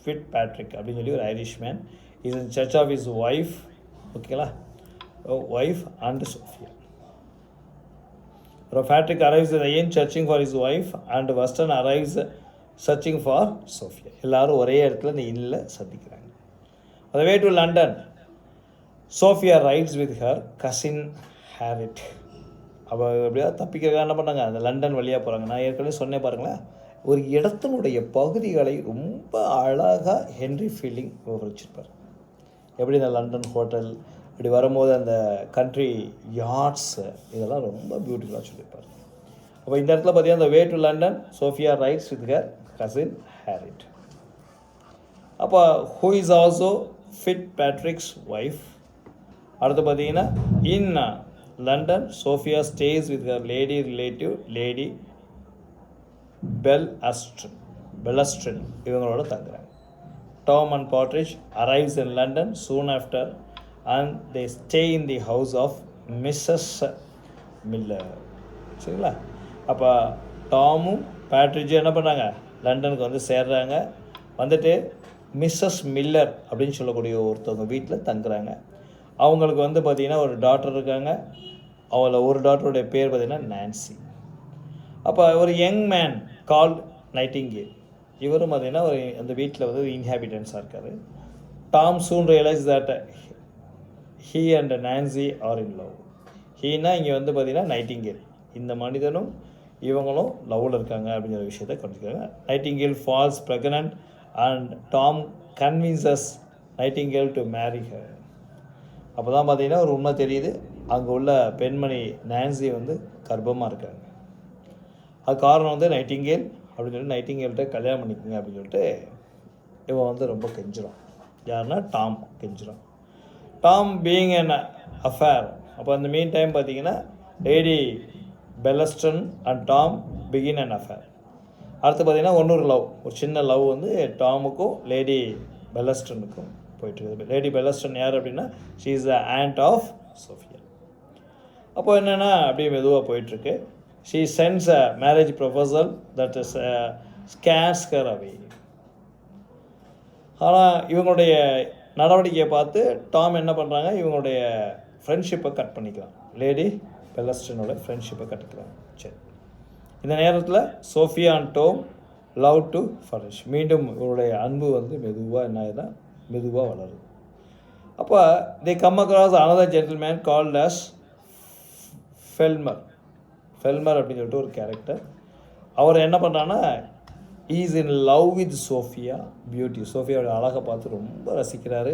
Fitzpatrick அப்படின்னு சொல்லி ஒரு Irish man. Is in search of his wife, ஓகேங்களா, wife and Sophia. Patrick arrives at the inn searching for his wife and Weston arrives searching for Sophia. எல்லோரும் ஒரே இடத்துல இந்த இன்னில் சந்திக்கிறாங்க. அந்த way to London, Sophia rides with her cousin Harriet. அவள் எப்படியா தப்பிக்கிறதுக்காக என்ன பண்ணாங்க, அந்த லண்டன் வழியாக போகிறாங்க. நான் ஏற்கனவே சொன்னேன் பாருங்களேன், ஒரு இடத்தினுடைய பகுதிகளை ரொம்ப அழகாக ஹென்ரி ஃபீல்டிங் விவரிச்சிருப்பார். எப்படி இந்த லண்டன் ஹோட்டல் இப்படி வரும்போது அந்த கண்ட்ரி யார்ட்ஸ் இதெல்லாம் ரொம்ப பியூட்டிஃபுல்லாக சொல்லியிருப்பார். அப்போ இந்த இடத்துல பார்த்தீங்கன்னா இந்த way to London, Sophia rides with her cousin Harriet. அப்போ who is also Fitzpatrick's wife. அடுத்து பார்த்தீங்கன்னா in London Sophia stays with her lady relative Lady Bellaston இவங்களோட தங்குறாங்க. Tom and Partridge arrives in London soon after and they stay in the house of Mrs. Miller. சரிங்களா? அப்போ டாமும் பேட்ரிட்ஜும் என்ன பண்ணுறாங்க, லண்டனுக்கு வந்து சேர்றாங்க. வந்துட்டு மிஸ்ஸஸ் மில்லர் அப்படின்னு சொல்லக்கூடிய ஒருத்தவங்க வீட்டில் தங்குறாங்க. அவங்களுக்கு வந்து பார்த்திங்கன்னா ஒரு டாக்டர் இருக்காங்க. அவளை ஒரு டாக்டருடைய பேர் பார்த்திங்கன்னா நான்சி. அப்போ ஒரு யங் மேன் கால்ட் நைட்டிங்கேல், இவரும் பார்த்திங்கன்னா ஒரு அந்த வீட்டில் வந்து இன்ஹாபிட்டன்ஸாக இருக்கார். Tom soon realise that he and Nancy are in love. ஹீனா இங்கே வந்து பார்த்திங்கன்னா நைட்டிங்கேல், இந்த மனிதனும் இவங்களும் லவ்வில் இருக்காங்க அப்படிங்கிற விஷயத்தை கண்டுக்கிறாங்க. Nightingale falls pregnant and Tom convinces Nightingale to marry her. அப்போ தான் பார்த்திங்கன்னா ஒரு உண்மை தெரியுது, அங்கே உள்ள பெண்மணி நான்சி வந்து கர்ப்பமாக இருக்காங்க. அது காரணம் வந்து நைட்டிங்கேல் அப்படின்னு சொல்லி நைட்டிங்கேல்கிட்ட கல்யாணம் பண்ணிக்கோங்க அப்படின்னு சொல்லிட்டு இவன் வந்து ரொம்ப கெஞ்சிடும். யாருன்னா டாம் கெஞ்சிடும். Tom being an affair. அப்போ அந்த மீன் டைம் பார்த்தீங்கன்னா Lady Bellaston and Tom begin an affair. அடுத்து பார்த்தீங்கன்னா இன்னொரு லவ், ஒரு சின்ன லவ் வந்து டாமுக்கும் லேடி பெல்லஸ்டனுக்கும் போயிட்டுருக்குது. லேடி பெல்லஸ்டன் யார் அப்படின்னா she is the aunt of Sophia. அப்போ என்னென்னா அப்படியே மெதுவாக போயிட்டுருக்கு. She sends a marriage proposal that is scares her away. ஆனால் இவங்களுடைய நடவடிக்கையை பார்த்து டாம் என்ன பண்ணுறாங்க, இவங்களுடைய ஃப்ரெண்ட்ஷிப்பை கட் பண்ணிக்கலாம். லேடி பெல்லஸ்டனோட ஃப்ரெண்ட்ஷிப்பை கட்டுக்கிறாங்க. சரி, இந்த நேரத்தில் Sophia and Tom love to furnish. மீண்டும் இவருடைய அன்பு வந்து மெதுவாக என்ன ஆகுதுன்னா மெதுவாக வளருது. அப்போ they come across another gentleman called as ஃபெல்மர் அப்படின்னு சொல்லிட்டு ஒரு கேரக்டர். அவர் என்ன பண்ணுறான்னா is in love with Sophia beauty. சோஃபியாவோட அழகை பார்த்து ரொம்ப ரசிக்கிறாரு.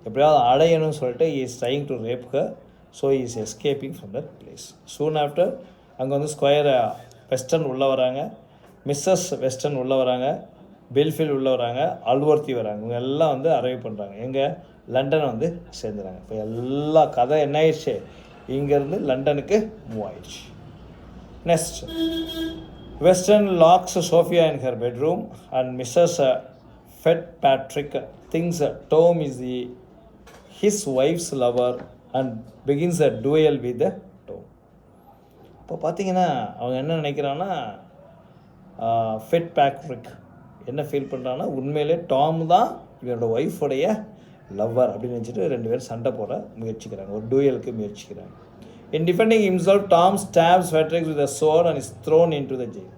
எப்படியாவது அடையணும்னு சொல்லிட்டு is trying to rape her. So is escaping from that place. Soon after அங்கே வந்து ஸ்கொயர் வெஸ்டர்ன் உள்ளே வராங்க, மிஸ்ஸஸ் வெஸ்டர்ன் உள்ளே வராங்க, பெல்ஃபீல்ட் உள்ளே வராங்க, அல்வர்த்தி வராங்க. இவங்க எல்லாம் வந்து அரைவ் பண்ணுறாங்க. எங்கே லண்டனை வந்து சேர்ந்துறாங்க. இப்போ எல்லா கதை என்ன ஆயிடுச்சு, இங்கேருந்து லண்டனுக்கு மூவ் ஆயிடுச்சு. Next, Weston locks Sophia in her bedroom and Mrs. Fitzpatrick thinks Tom is his wife's lover and begins a duel with Tom. இப்போ பார்த்தீங்கன்னா அவங்க என்ன நினைக்கிறாங்கன்னா, ஃபிட்பேட்ரிக் என்ன ஃபீல் பண்ணுறாங்கன்னா உண்மையிலே டாம் தான் இவனோட ஒய்ஃபுடைய லவ்வர் அப்படின்னு நினச்சிட்டு ரெண்டு பேரும் சண்டை போட முயற்சிக்கிறாங்க, ஒரு டூயலுக்கு முயற்சிக்கிறாங்க. In defending himself, Tom stabs Patrick with a sword and is thrown into the jail.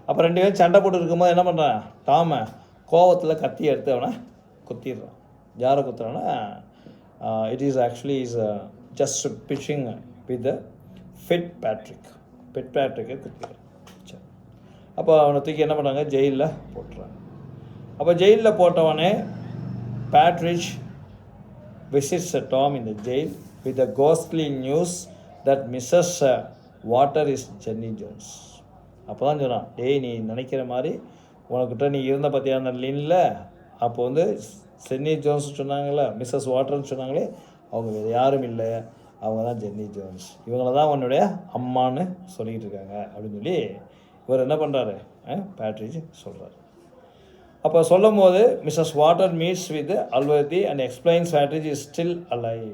அப்போ ரெண்டு பேரும் சண்டை போட்டு இருக்கும்போது என்ன பண்ணுறான், டாமை கோவத்தில் கத்தி எடுத்து அவனை குத்திடுறான். யாரை குத்துறான்னா it is actually is just pitching with the ஃபிட்பேட்ரிக்கை குத்திடுறான். சரி, அப்போ அவனை தூக்கி என்ன பண்ணுறாங்க, ஜெயிலில் போட்டுறாங்க. அப்போ ஜெயிலில் போட்டவனே பேட்ரிச் visits Tom in the jail with the ghostly news that Mrs. Water is Jenny Jones. அப்போ தான் சொன்னான், டேய் நீ நினைக்கிற மாதிரி உனக்கிட்ட நீ இருந்த பார்த்தியா அந்த லின்னில், அப்போ வந்து சென்னி ஜோன்ஸ் சொன்னாங்களே, மிஸ்ஸஸ் வாட்டர்னு சொன்னாங்களே, அவங்க வேறு யாரும் இல்லை, அவங்க தான் ஜென்னி ஜோன்ஸ், இவங்கள தான் உன்னுடைய அம்மான்னு சொல்லிக்கிட்டு இருக்காங்க அப்படின்னு சொல்லி இவர் என்ன பண்ணுறாரு, பேட்ரிச் சொல்கிறார். அப்போ சொல்லும் போது Mrs Water meets with Allworthy and explains Partridge is still alive.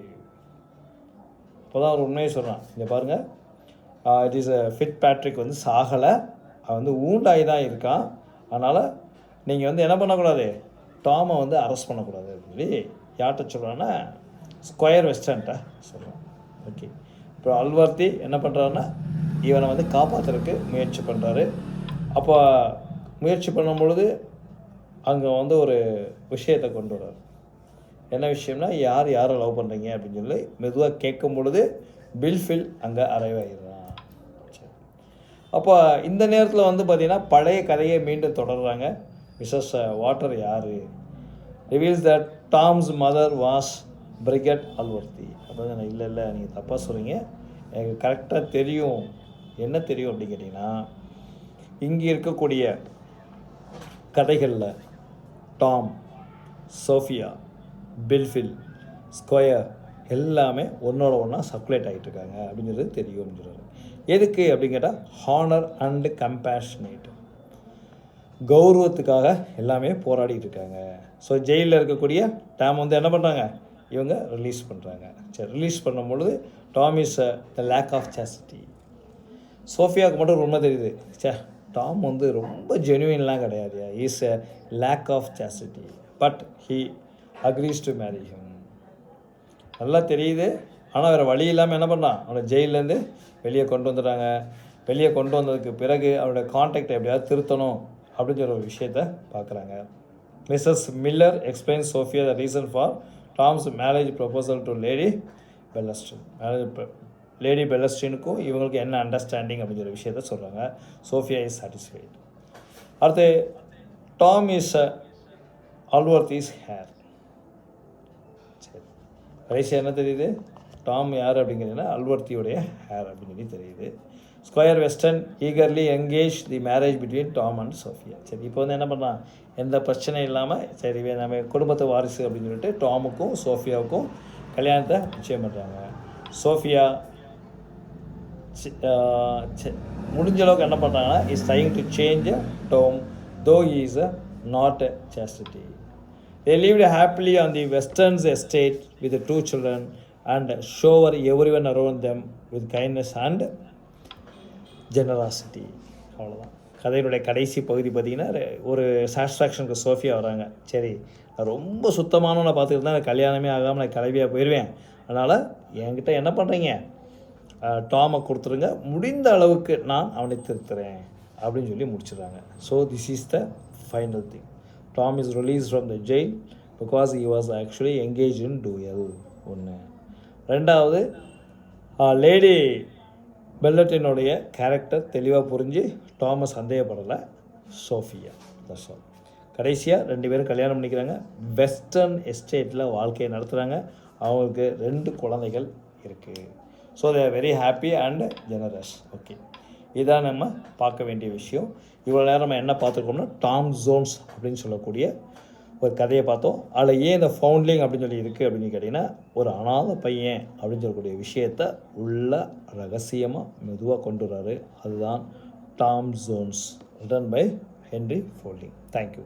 இப்போ தான் ஒரு உண்மையை சொல்கிறான், இங்கே பாருங்கள், இட் இஸ் ஃபிட்பேட்ரிக் வந்து சாகலை, அவன் வந்து ஊண்டாகி தான் இருக்கான், அதனால் நீங்கள் வந்து என்ன பண்ணக்கூடாது, டாமை வந்து அரெஸ்ட் பண்ணக்கூடாது அப்படின்னு சொல்லி யார்கிட்ட சொல்கிறான்னா ஸ்கொயர் வெஸ்டர்ன்ட்ட சொல்கிறான். ஓகே, இப்போ அல்வர்த்தி என்ன பண்ணுறாருன்னா இவனை வந்து காப்பாற்றுறதுக்கு முயற்சி பண்ணுறாரு. அப்போ முயற்சி பண்ணும் பொழுது அங்கே வந்து ஒரு விஷயத்தை கொண்டு வர்றார். என்ன விஷயம்னா, யார் யாரை லவ் பண்ணுறீங்க அப்படின்னு சொல்லி மெதுவாக கேட்கும் பொழுது பில்ஃபில் அங்கே அரைவ் ஆகிடுறான். சரி, அப்போ இந்த நேரத்தில் வந்து பார்த்திங்கன்னா பழைய கதையை மீண்டும் தொடர்றாங்க. மிஸ்ஸஸ் வாட்டர் யார் reveals that Tom's mother was Bridget Allworthy. அப்போ நான் இல்லை நீங்கள் தப்பாக சொல்கிறீங்க, எனக்கு கரெக்டாக தெரியும். என்ன தெரியும் அப்படின்னு கேட்டிங்கன்னா, இங்கே இருக்கக்கூடிய கதைகளில் டாம், சோஃபியா, பில்ஃபில், ஸ்கொயர் எல்லாமே ஒன்றோட ஒன்றா சர்க்குலேட் ஆகிட்டு இருக்காங்க அப்படிங்கிறது தெரியும் அப்படின்னு சொல்கிறாரு. எதுக்கு அப்படின்னு கேட்டால் ஹானர் அண்டு கம்பேஷனேட், கௌரவத்துக்காக எல்லாமே போராடிட்டு இருக்காங்க. ஸோ ஜெயிலில் இருக்கக்கூடிய டாம் வந்து என்ன பண்ணுறாங்க, இவங்க ரிலீஸ் பண்ணுறாங்க. சரி, ரிலீஸ் பண்ணும் பொழுது Tom is the lack of chastity. சோஃபியாவுக்கு மட்டும் ரொம்ப தெரியுது, டாம் வந்து ரொம்ப ஜெனுவின்லாம் கிடையாது, is a lack of chastity, but he agrees to marry him. நல்லா தெரியுது, ஆனால் வேறு வழி இல்லாமல் என்ன பண்ணான், அவனை ஜெயிலேருந்து வெளியே கொண்டு வந்துடுறாங்க. வெளியே கொண்டு வந்ததுக்கு பிறகு அவனோட கான்டாக்டை எப்படியாவது திருத்தணும் அப்படிங்கிற ஒரு விஷயத்தை பார்க்குறாங்க. Mrs Miller explains Sophia the reason for Tom's marriage proposal to Lady Bellaston. லேடி பெல்லஸ்டினுக்கும் இவங்களுக்கு என்ன அண்டர்ஸ்டாண்டிங் அப்படிங்கிற விஷயத்த சொல்கிறாங்க. Sophia is satisfied. அடுத்து Tom is Allworthy's heir. சரி, கடைசியாக என்ன தெரியுது, டாம் யார் அப்படிங்கிறதுனா அல்வர்த்தியுடைய ஹேர் அப்படின்னு சொல்லி தெரியுது. Squire Western eagerly engage the marriage between Tom and Sophia. சரி, இப்போ வந்து என்ன பண்ணான், எந்த பிரச்சனையும் இல்லாமல் சரி நம்ம குடும்பத்தை வாரிசு அப்படின்னு சொல்லிட்டு டாமுக்கும் சோஃபியாவுக்கும் கல்யாணத்தை நிச்சயம் பண்ணுறாங்க. சோஃபியா முடிஞ்ச அளவுக்கு என்ன பண்ணுறாங்கன்னா, is trying to change Tom though is not chastity. They lived happily on the Western's estate with the 2 children and shower everyone around them with kindness and generosity. அவ்வளோதான் கதையினுடைய கடைசி பகுதி. பார்த்திங்கன்னா ஒரு சாட்டிஸ்ஃபேக்ஷனுக்கு சோஃபியா வராங்க. சரி, நான் ரொம்ப சுத்தமானவனை பார்த்துக்கிட்டு தான் கல்யாணமே ஆகாமல் நான் கிளவியாக போயிடுவேன், அதனால் என்கிட்ட என்ன பண்ணுறீங்க, டாமை கொடுத்துருங்க, முடிந்த அளவுக்கு நான் அவனை திருத்துறேன் அப்படின்னு சொல்லி முடிச்சிடுறாங்க. So this is the final thing. Tom is released from the jail because he was actually engaged in duel. ஒன்று. ரெண்டாவது, லேடி பெல்லட்டினுடைய கேரக்டர் தெளிவாக புரிஞ்சு டாமை சந்தேகப்படலை சோஃபியா. That's all. கடைசியாக 2 பேரும் கல்யாணம் பண்ணிக்கிறாங்க. வெஸ்டர்ன் எஸ்டேட்டில் வாழ்க்கையை நடத்துகிறாங்க. அவங்களுக்கு 2 குழந்தைகள் இருக்குது. So they are very happy and generous. Okay, இதான் நம்ம பார்க்க வேண்டிய விஷயம். இவ்வளோ நேரம் நம்ம என்ன பார்த்துருக்கோம்னா, டாம் ஜோன்ஸ் அப்படின்னு சொல்லக்கூடிய ஒரு கதையை பார்த்தோம். அதில் ஏன் இந்த ஃபவுண்ட்லிங் அப்படின்னு சொல்லி இருக்குது அப்படின்னு கேட்டிங்கன்னா, ஒரு அனாதை பையன் அப்படின்னு சொல்லக்கூடிய விஷயத்தை உள்ள ரகசியமாக மெதுவாக கொண்டு வர்றாரு. அதுதான் Tom Jones, written by Henry Fielding. Thank you.